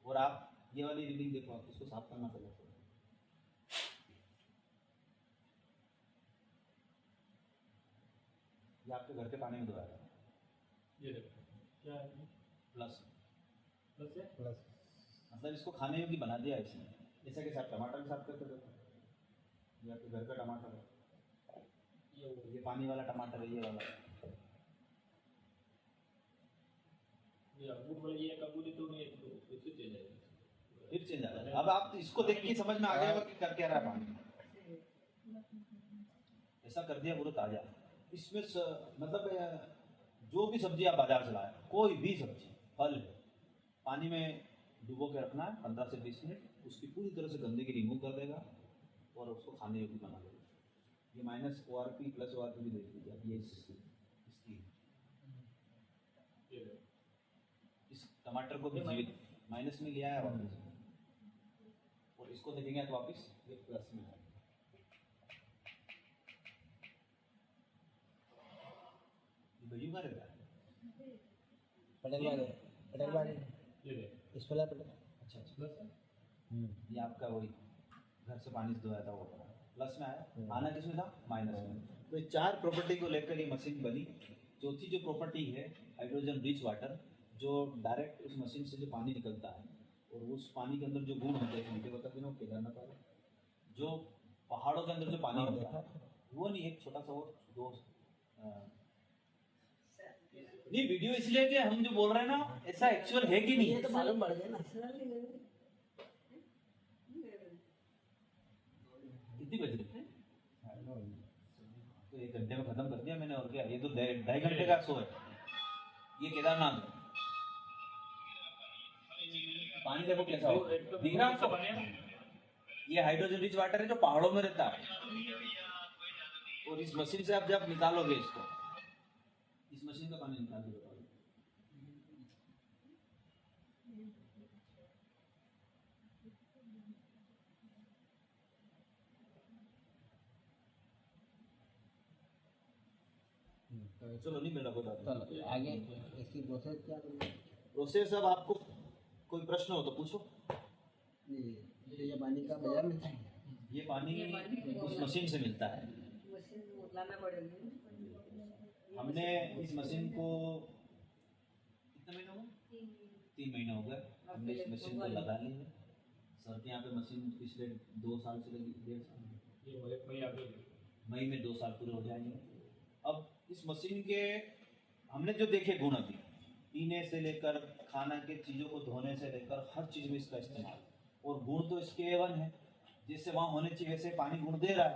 और आप ये वाली रीडिंग देखो, आप इसको साफ करना पड़ेगा। ये आपके घर के पानी में धोया है, ये देखो क्या है, प्लस प्लस है, मतलब इसको खाने योग्य बना दिया है इसने। जैसा कि आप टमाटर भी साफ करके देखो, ये आपके घर का टमाटर है, ये पानी वाला टमाटर है, ये वाला। ये अंगूर वाला, ये अंगूर तो नहीं है, तो फिर चेंज आएगा, फिर चेंज आ जाएगा। अब आप इसको देख के समझ में आ गया कि कर क्या रहा है पानी, ऐसा कर दिया पूरा ताजा। इसमें मतलब जो भी सब्जी आप बाजार से लाए, कोई भी सब्जी, फल है, पानी में डुबो के रखना है 15 से 20 मिनट, उसकी पूरी तरह से गंदगी रिमूव कर देगा और उसको खाने योग्य बना देगा। ये माइनस ORP प्लस ORP भी देख लीजिए आप, ये इसकी इस टमाटर को भी जीवित माइनस में लिया है वापस, और इसको देखेंगे तो वापस ये प्लस में है। ये का रहता है ये देखो इस वाला अच्छा अच्छा। प्लस है, ये आपका वही घर से पानी से धोया था वो प्लस में आया, आना किसमें था? माइनस में। तो ये 4 प्रॉपर्टी को लेकर ये मशीन बनी। चौथी जो प्रॉपर्टी है हाइड्रोजन रिच वाटर, जो डायरेक्ट उस मशीन से जो पानी निकलता है और उस पानी के अंदर जो गुण होते हैं, मीठे बता देना केदारनाथ वाले, जो पहाड़ों के अंदर जो पानी होता है वो नहीं, एक छोटा सा वो दो नहीं, वीडियो इसलिए कि हम जो बोल रहे हैं ना ऐसा एक्चुअल है कि नहीं, ये तो मालूम पड़ गया ना। कितनी बज रही है? तो 1 घंटे में खत्म कर दिया मैंने, और क्या, ये तो 2.5 घंटे का शो है। ये केदारनाथ है, पानी देखो कैसा हो दिख रहा है आपको? ये हाइड्रोजन रिच वाटर है जो पहाड़ों में रहता है, और इस मशीन से आप जब निकालोगे इसको, इस मशीन का पानी निकाल के बताओगे। चलो नहीं मिल रहा कोई बात नहीं। चलो आगे इसकी प्रोसेस क्या करूँगा? प्रोसेस अब आपको कोई प्रश्न हो तो पूछो। ये पानी का बाजार मिलता है? ये पानी उस मशीन से मिलता है। मशीन लाना पड़ेगी। हमने इस मशीन को कितने महीने हो गए? 3 महीने हो गए हमने इस मशीन को लगा ली है। सर के यहाँ पे मशीन पिछले 2 साल से लगी, 1.5 साल, ये मई आ गई। मई में 2 साल पूरे हो जाएंगे। अब इस मशीन के हमने जो देखे गुण अभी, पीने से लेकर खाना के चीज़ों को धोने से लेकर हर चीज़ में इसका इस्तेमाल, और गुण तो इसके A1 है, जैसे वहाँ होने चाहिए वैसे पानी गुण दे रहा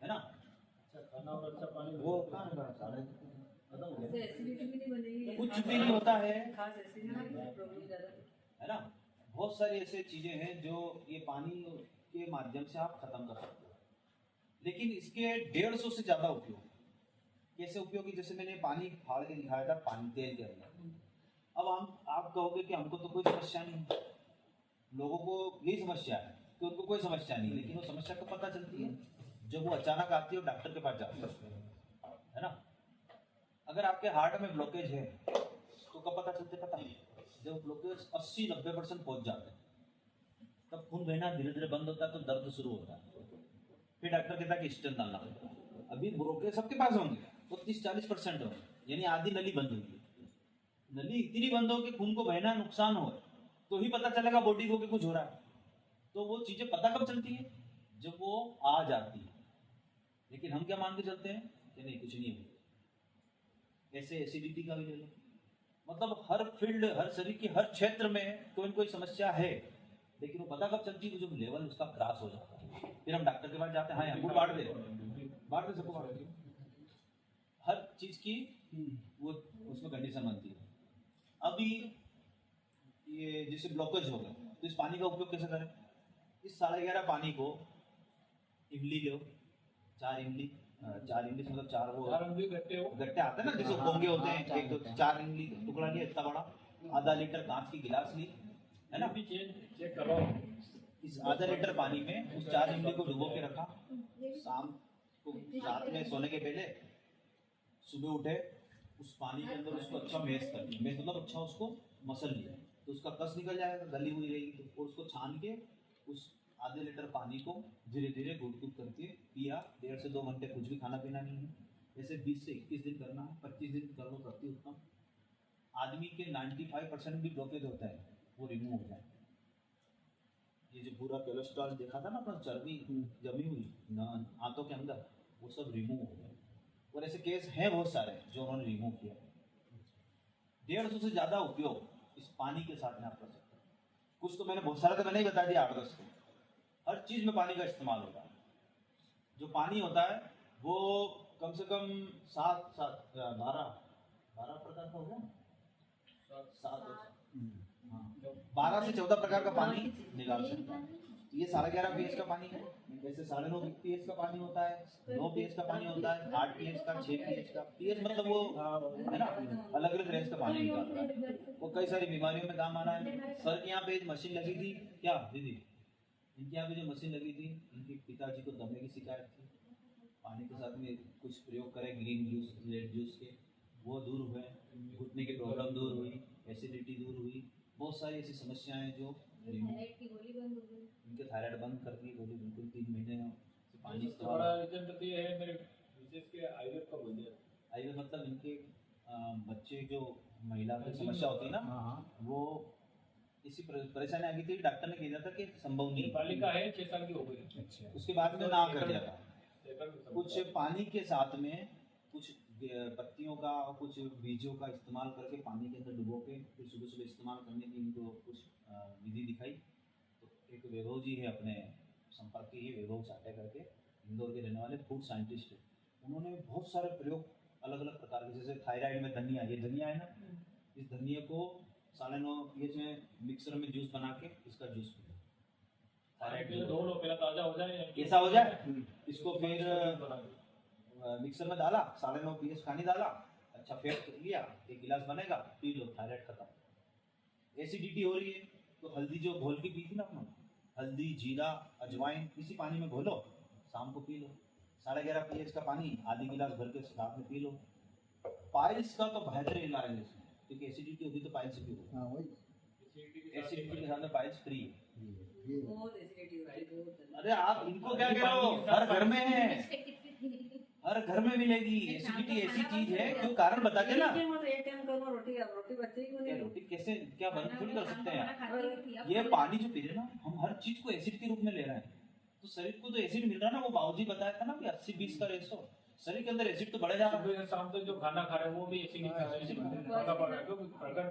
है ना। अच्छा खाना और अच्छा पानी वो कहाँ है बड़ा सारा? खत्म हो गया। एसिडिटी भी नहीं बनेगी, कुछ भी नहीं होता है, खास एसिडिटी प्रॉब्लम ज़्यादा है ना। बहुत सारी ऐसी चीजें हैं जो ये पानी के माध्यम से आप खत्म कर सकते हो, लेकिन इसके 150 से ज्यादा उपयोग। कैसे उपयोगी? जैसे मैंने पानी फाड़ के दिखाया था, पानी तेल के अंदर। अब आप कहोगे कि हमको तो कोई समस्या नहीं, लोगों को यही समस्या है कि उनको कोई समस्या नहीं, लेकिन वो समस्या तो पता चलती है जब वो अचानक आती है और डॉक्टर के पास जाते हैं, है ना। अगर आपके हार्ट में ब्लॉकेज है तो कब पता चलते? पता नहीं, जब ब्लॉकेज 80-90% पहुंच जाते हैं तब खून बहना धीरे धीरे बंद होता है, तो दर्द शुरू होता है, फिर डॉक्टर कहता है कि स्टेंट डालना पड़ेगा। अभी ब्लॉकेज सबके पास होंगे तो 30-40% होंगे, यानी आधी नली बंद होगी। नली इतनी बंद हो कि खून को बहना नुकसान हो तो ही पता चलेगा बॉडी को कि कुछ हो रहा है। तो वो चीजें पता कब चलती है? जब वो आ जाती है। लेकिन हम क्या मान के चलते हैं कि नहीं कुछ नहीं है। ऐसे एसिडिटी का भी ले लो, मतलब हर फील्ड, हर शरीर के हर क्षेत्र में कोई न कोई समस्या है, लेकिन वो पता कब चलती है? जब लेवल उसका क्रॉस हो जाता है, फिर हम डॉक्टर के पास जाते हैं। हाँ हमको बांट दे सबको बांट दे। हर चीज की वो उसमें कंडीशन बनती है। अभी ये जैसे ब्लॉकेज हो गया तो इस पानी का उपयोग कैसे करें? इस 11.5 पानी को इमली लो, 4 इमली, 4 इमली से मतलब 4 वो गट्टे आते हैं ना, जैसे पोंगे होते हैं, 1 2 4 इमली टुकड़ा लिया इतना बड़ा, आधा लीटर कांच की गिलास ली, है ना। चेक करो। इस आधा लीटर पानी में उस 4 इमली को डुबो के रखा, शाम को रात में सोने के पहले सुबह उठे उस पानी के अंदर उसको अच्छा मैश कर लिया, मैश मतलब अच्छा उसको मसल लिया, तो उसका कस निकल जाएगा, गली हुई रहेगी। तो उसको छान के उस आधे लीटर पानी को धीरे धीरे घुट घुट करके पिया। 1.5 से 2 घंटे कुछ भी खाना पीना नहीं है। ऐसे 20 से 21 दिन करना है, 25 दिन कर लो तो अति उत्तम। आदमी के 95% भी ब्लॉकेज होता है वो रिमूव हो जाए। ये जो पूरा कोलेस्ट्रॉल देखा था ना अपना, चर्बी जमी हुई आंतों के अंदर, वो सब रिमूव हो गया। और ऐसे केस हैं बहुत सारे जो उन्होंने रिमूव किया। 150 से ज्यादा उपयोग इस पानी के साथ में आप कर सकते हैं। कुछ तो मैंने बहुत सारा तो मैंने ही बता दिया 8-10 को। हर चीज में पानी का इस्तेमाल होता है। जो पानी होता है वो कम से कम 12 प्रकार का होगा, 12 से 14 प्रकार का पानी निकाल सकते हैं। ये 11.5 pH का पानी है, जैसे 9.5 pH का पानी होता है, 9 pH का पानी होता है, 8 pH का, 6 pH का। pH मतलब वो है ना, अलग अलग रेंज का पानी निकाल रहा है। वो कई सारी बीमारियों में काम आ रहा है। सर के यहाँ पे एक मशीन लगी थी, क्या दीदी, इनके यहाँ पे जो मशीन लगी थी, इनके पिताजी को दमे की शिकायत थी। पानी के साथ में कुछ प्रयोग करें, ग्रीन जूस, रेड जूस के, वो दूर हुए। घुटने की प्रॉब्लम दूर हुई, एसिडिटी दूर हुई। बहुत सारी ऐसी समस्याएं जो थायराइड की गोली बंद हो गई, इनके थायराइड बंद कर दी गोली, बिल्कुल 3 महीने से पानी हमारा रिजल्ट ये है मेरे विशेष के आयुर्वेद का बोल दिया। आयुर्वेद मतलब इनके बच्चे जो महिला की समस्या होती है ना, वो इसी परेशानी आ गई थी। डॉक्टर ने कहा था कि संभव नहीं, बालिका है 6 साल की हो गई। अच्छा, उसके बाद में ना कर दिया था। कुछ पानी के साथ में कुछ पत्तियों का और कुछ बीजों का इस्तेमाल करके पानी के अंदर डुबो के फिर सुबह सुबह इस्तेमाल करने की इनको कुछ विधि दिखाई। तो एक वैभव जी है अपने संपर्क के ही, वैभव साटे करके, इंदौर के रहने वाले फूड साइंटिस्ट है। उन्होंने बहुत सारे प्रयोग अलग अलग प्रकार के, जैसे थायराइड में धनिया, ये धनिया है ना, इस धनिया को 9.5 pH में मिक्सर में जूस बना के इसका जूस पियो, थायराइड धो लो, पहले ताजा हो जाए, ऐसा हो जाए। इसको फिर मिक्सर में डाला, 9.5 पीएस पानी डाला, अच्छा फेंट लिया, 1 गिलास बनेगा, पी लो, थायराइड खत्म। एसिडिटी हो रही है तो हल्दी जो घोल के पी थी ना अपना, हल्दी, जीरा, अजवाइन इसी पानी में घोलो, शाम को पी लो। 11.5 पीएस का पानी आधी गिलास भर के रात में पी लो। पाइल्स का तो बेहतर इलाज है इसमें, क्योंकि एसिडिटी होगी तो पाइल्स भी होगी। हाँ वही एसिडिटी के साथ में पाइल्स फ्री है। ये बहुत एसिडिटी होती है, बहुत ज़्यादा। अरे आप इनको क्या कह रहे हो, हर घर में है, हर घर में मिलेगी। एसिडिटी ऐसी चीज है, क्यों कारण बता के ना। एक टाइम करो रोटी, अब रोटी बच्चे ही को ये नहीं। रोटी कैसे क्या बंद थोड़ी कर सकते हैं यार। हैं ये पानी जो पी रहे हैं ना, हम हर चीज को एसिड के रूप में ले रहे हैं, तो शरीर को तो एसिड मिल रहा है ना। वो बाबूजी बताया था ना कि 80-20 का रेशो, शरीर के अंदर एसिड तो बढ़े जा रहा है। सुबह से शाम तक जो खाना खा रहे हैं वो भी एसिडिटी प्रकृति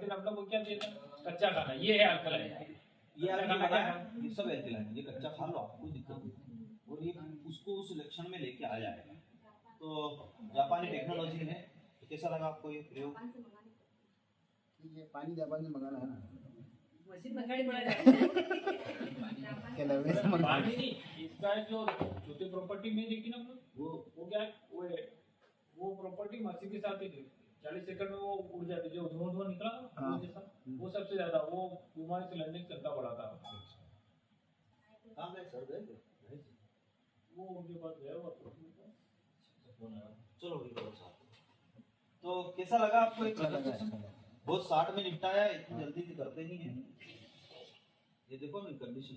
ने अपना को क्या दिया था? कच्चा खाना, ये है अल्कलाइन। ये आपने बताया, ये सब एल्कलाइन, ये कच्चा खा लो, आपको कोई दिक्कत नहीं, और ये उसको उस लक्षण में लेके आ जाएगा। तो जापानी टेक्नोलॉजी है। तो कैसा लगा आपको ये प्रयोग? ठीक है, पानी जापान से मंगाना है ना, मशीन मंगानी पड़ेगा। क्या लग रहा है पानी नहीं, इसका जो छोटी प्रॉपर्टी में देखी ना वो क्या है, वो प्रॉपर्टी मशीन के साथ ही थी। 40 सेकंड में वो उड़ जाती, जो धुआं निकला ना हाँ। वो जैसा, वो सबसे ज्यादा वो बीमारी से लड़ने की क्षमता बढ़ाता है। कहाँ गए सर? गए वो उनके पास गया हुआ चलो ठीक है साहब। तो कैसा लगा आपको एक अच्छा लगा, presentation? अच्छा लगा। बहुत शार्ट में निपटाया है, इतनी जल्दी भी करते नहीं है। ये देखो ना कंडीशन,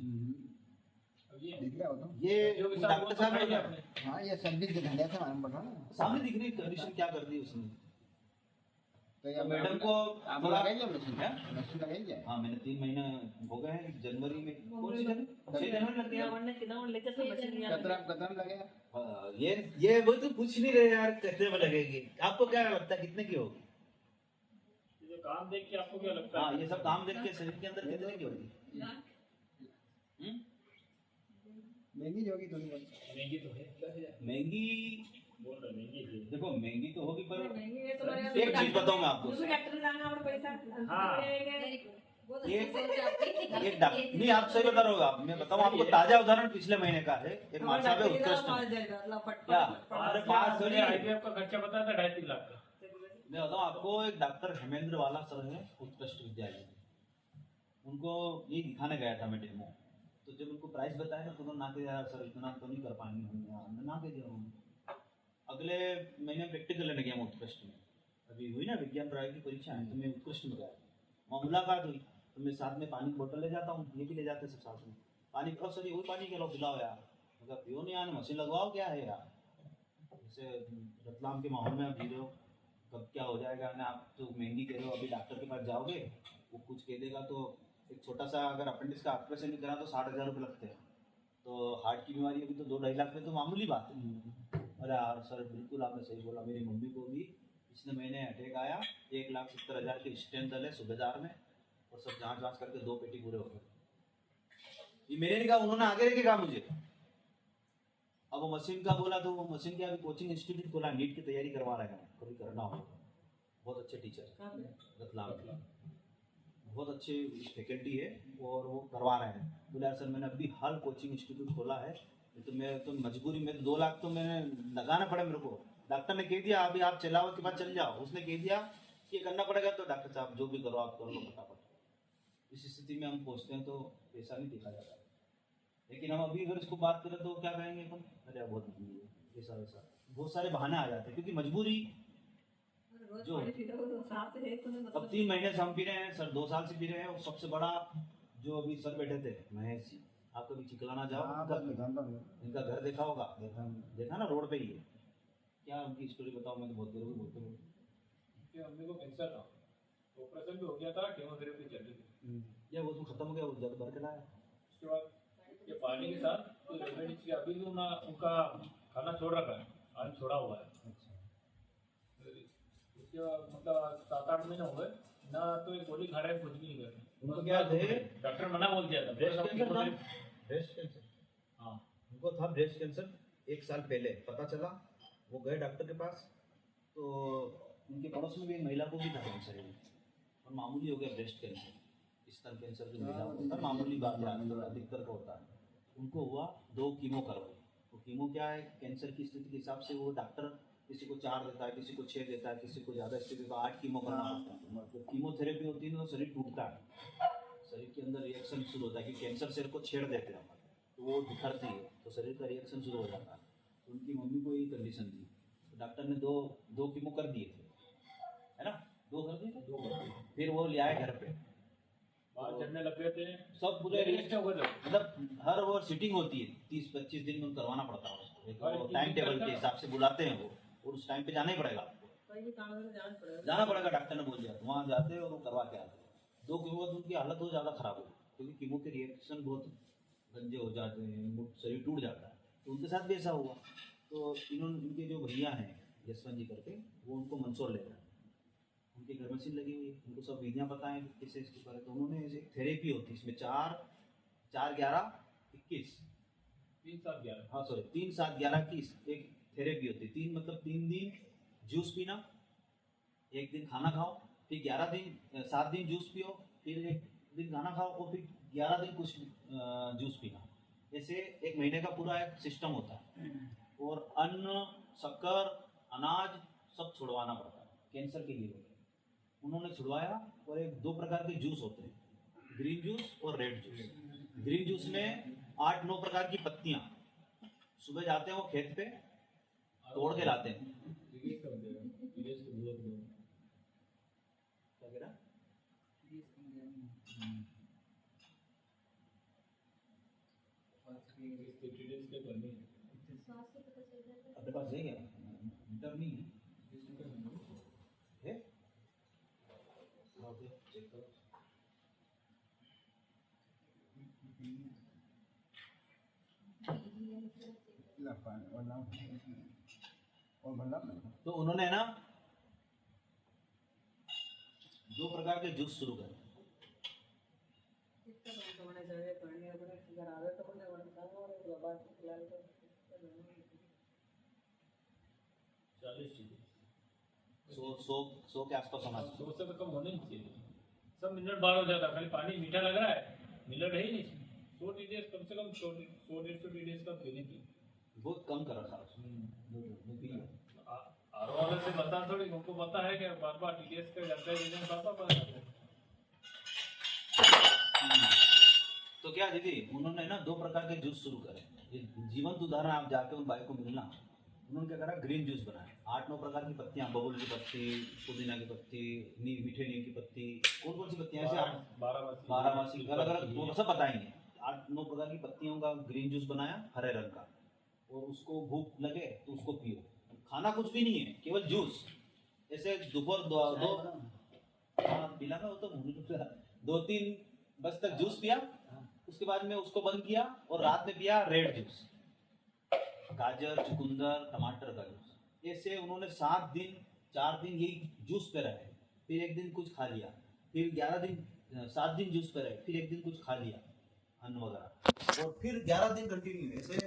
अब ये दिख रहा हो तो ये जो भी डॉक्टर साहब खाई ने आपने हाँ ये सर्विस दिखा दिया था मैंने बताया ना। सामने दिख रही कंडीशन क्या कर दी उसने। तो ये तो मैडम को आप थोड़ा लगाइए मशीन, क्या? मशीन लगाइए। हाँ मैंने 3 महीने हो गए हैं। जनवरी में कौन सी जनवरी? 6 जनवरी लग गया। कतरम लगेगा। हाँ, ये वो तो पूछ नहीं रहे यार कितने में लगेगी। आपको क्या लगता है कितने की होगी? जो काम देख के आपको क्या लगता हाँ है? ये सब काम देख के शरीर के अंदर कितने की होगी? महंगी जो होगी थोड़ी बहुत। महंगी तो है, महंगी बोल रहे महंगी है। देखो महंगी तो होगी, पर महंगी है तो मेरे एक चीज बताऊँ मैं आपको। दूसरे डॉक्टर जाना और पैसा हाँ। बहुत ये- अच्छी सोच है आपकी। एक डॉक्टर नहीं, आप सही बता रहे हो। आप मैं बताऊँ आपको ताजा उदाहरण पिछले महीने का है। एक माँ साहब है उत्कृष्ट में। क्या? हमारे पास पास थोड़ी- IVF का खर्चा बताया था 2.5-3 लाख का। मैं बताऊँ आपको, एक डॉक्टर हेमेंद्र वाला सर है उत्कृष्ट विद्यालय, उनको ये दिखाने गया था मैं डेमो। तो जब उनको प्राइस बताया ना तो उन्होंने ना के यार सर इतना तो नहीं कर पाएंगे हम, यार हमने ना के दिया उन्होंने। अगले महीने प्रैक्टिकल लेने गया मैं उत्कृष्ट में, अभी हुई ना विज्ञान प्रणाली की परीक्षा है, तो मैं उत्कृष्ट में गया, वहाँ मुलाकात हुई। तो मैं साथ में पानी की बोतल ले जाता हूँ, ये भी ले जाते सब साथ में। पानी पिलाओ सर, वही पानी के लो पिलाओ यार। मतलब पियो नहीं, आने मशीन लगवाओ, क्या है यार। जैसे रतलाम के माहौल में आप जी रहे हो, कब क्या हो जाएगा ना। आप तो महंगी कह रहे हो, अभी डॉक्टर के पास जाओगे वो कुछ कह देगा तो एक छोटा सा अगर अपेंडिक्स का ऑपरेशन भी करा तो 60,000 रुपये लगते हैं। तो हार्ट की बीमारी होगी तो 2-2.5 लाख में तो मामूली बात है। अरे यार सर बिल्कुल आपने सही बोला, मेरी मम्मी को भी पिछले महीने अटैक आया, 1,70,000 के स्टेंट डले सूबेदार में, और सब जांच करके 2 पेटी पूरे हो गए। ये मेरे नहीं कहा, उन्होंने आगे लेके कहा मुझे। अब वो मशीन का बोला तो वो मशीन के अभी कोचिंग इंस्टीट्यूट खोला, नीट की तैयारी करवा रहे हैं, कभी करना हो। बहुत अच्छे टीचर रतलाम के, बहुत अच्छे फैकल्टी है और वो करवा रहे हैं। बोले यार सर मैंने अभी हाल कोचिंग इंस्टीट्यूट खोला है, तो मैं तो मजबूरी में 2 लाख तो मैंने लगाना पड़ा मेरे को। डॉक्टर ने कह दिया अभी आप चलाओ के बाद चल जाओ, उसने कह दिया कि ये करना पड़ेगा, तो डॉक्टर साहब जो भी करो आप कर लो फटाफट। इस स्थिति में हम पहुँचते हैं तो पैसा नहीं देखा जाता, लेकिन हम अभी अगर इसको बात करें तो क्या कहेंगे अपन, अरे बहुत महंगी है, ऐसा वैसा बहुत सारे बहाने आ जाते हैं, क्योंकि मजबूरी। जो अब 3 महीने से हम पी रहे हैं सर, 2 साल से पी रहे हैं। और सबसे बड़ा जो अभी सर बैठे थे महेश जी, आप कभी चिकलाना जाओ, हाँ बस जानता हूँ। इनका घर देखा होगा, देखा देखा ना रोड पे ही है। क्या उनकी स्टोरी बताओ, मैं तो बहुत देर बोलते हूँ। कि मम्मी को कैंसर था, ऑपरेशन भी हो गया था, केमोथेरेपी चल रही थी। या वो तो खत्म हो गया, वो जग भर के लाया। उसके बाद ये पानी के साथ तो रेमेडी की अभी भी उनका खाना छोड़ रखा है, आज छोड़ा हुआ है। उसके बाद मतलब 7-8 महीने हो गए ना, तो एक गोली खा रहे हैं, कुछ भी नहीं कर रहे। उनको क्या थे? डॉक्टर मना बोल दिया था, ब्रेस्ट कैंसर था। chemotherapy- ब्रेस्ट कैंसर, हाँ उनको था ब्रेस्ट कैंसर। 1 साल पहले पता चला, वो गए डॉक्टर के पास, तो उनके पड़ोस में भी एक महिला को भी था कैंसर है, और मामूली हो गया ब्रेस्ट कैंसर। स्तन कैंसर जो महिला को होता है मामूली बात है, अधिकतर का होता है। उनको हुआ 2 कीमो करवाई, तो कीमो क्या है, कैंसर की स्थिति के हिसाब से वो डॉक्टर किसी को 4 देता है, किसी को 6 देता है, किसी को ज़्यादा स्थिति को 8 कीमो करना पड़ता है। मतलब कीमोथेरेपी होती है तो शरीर टूटता है, शरीर के अंदर रिएक्शन शुरू होता है कि कैंसर सेल को छेड़ देते हैं, तो वो बिखरती है, तो शरीर का रिएक्शन शुरू हो जाता है। तो उनकी मम्मी को ये कंडीशन थी, तो डॉक्टर ने दो कीमो कर दिए थे, है ना, 2 कर दिए थे, 2 कर दिए। फिर वो ले आए घर पे, बाहर चढ़ने लग गए थे, सब पूरे रिएक्शन हो गए थे। मतलब हर वो सिटिंग होती है 30-25 दिन में करवाना पड़ता है उसको, एक हर वो एक टाइम दिन टेबल का- के हिसाब से बुलाते हैं वो, और उस टाइम पे जाना ही पड़ेगा आपको, कोई भी काम में जाना पड़ेगा। जाना पड़ेगा, डॉक्टर ने बोल दिया। तो वहाँ जाते और वो करवा के आते। 2 कीमो बाद उनकी हालत बहुत ज़्यादा खराब हो, क्योंकि कीमो के रिएक्शन बहुत गंजे हो जाते हैं, शरीर टूट जाता है। तो उनके साथ भी ऐसा हुआ। तो इनके जो भैया हैं यशवंत जी करके, वो उनको मंदसौर ले गए, उनके घर मशीन लगी हुई है, उनको सब विधियाँ पता है कैसे इसको करें। तो उन्होंने एक थेरेपी होती है इसमें 4-11-21 3 7 11 हाँ सॉरी 3-7-11 की एक थेरेपी होती है। 3 मतलब 3 दिन जूस पीना, 1 दिन खाना खाओ, फिर 7 दिन जूस पियो, फिर 1 दिन खाना खाओ, और फिर 11 दिन कुछ जूस पीना। ऐसे 1 महीने का पूरा एक सिस्टम होता है। और अन्न, शक्कर, अनाज सब छुड़वाना पड़ता है कैंसर के लिए। उन्होंने छुड़वाया। और 2 प्रकार के जूस होते हैं, ग्रीन जूस और रेड जूस। ग्रीन जूस में 8-9 प्रकार की पत्तियां, सुबह जाते हैं वो खेत पे तोड़ के लाते हैं। रिलीज कर देगा, रिलीज को बुला दो। क्या कह रहा? इसके डिटेल्स के करनी है। अपने पास है क्या? मीटर नहीं है? है? ओके, चेक करो। ला पानी और लाओ और भला ना। तो उन्होंने ना 2 प्रकार के जूस शुरू करे। कितना काम तो होना चाहिए, पानी अपने घर आवे तो बने बनता है, और बाबा खिलाए तो 40 चीजें 100 के आसपास होना चाहिए। 100 से तो कम होने ही चाहिए। सब मिनट बार हो जाता है, खाली पानी मीठा लग रहा है, मिनट है ही नहीं। 100 टीडीएस कम से कम 100-150 टीडीएस का पीने की। बहुत कम कर रखा है उसने। वो पी लो। आरो वाले से बता थोड़ी, उनको पता है कि बार बार टीडीएस का जानकारी देने में पापा पता है। तो क्या दीदी, उन्होंने ना 2 प्रकार के जूस शुरू करे। ये जीवंत उदाहरण, आप जाके उन भाई को मिलना। उन्होंने क्या करा, ग्रीन जूस बनाया। 8-9 प्रकार की पत्तियां, बबूल की पत्ती, पुदीना की पत्ती, मीठे नीम की पत्ती, कौन की पत्तियां ऐसे 12 अलग अलग, वो सब बताएंगे। 8-9 प्रकार की पत्तियों का ग्रीन जूस बनाया, हरे रंग का। और उसको भूख लगे तो उसको पियो। खाना कुछ भी नहीं है, केवल जूस। ऐसे दोपहर 2 पिलाना हो तो 2-3 बजे तक जूस पिया। उसके बाद में उसको बंद किया और रात में पिया रेड जूस, गाजर, चुकंदर, टमाटर का जूस। ऐसे उन्होंने 7 दिन 4 दिन यही जूस पे रहे। फिर 1 दिन कुछ खा लिया, फिर 7 दिन जूस पे रहे, फिर 1 दिन कुछ खा लिया, अन्न वगैरह, और फिर 11 दिन कंटिन्यू ऐसे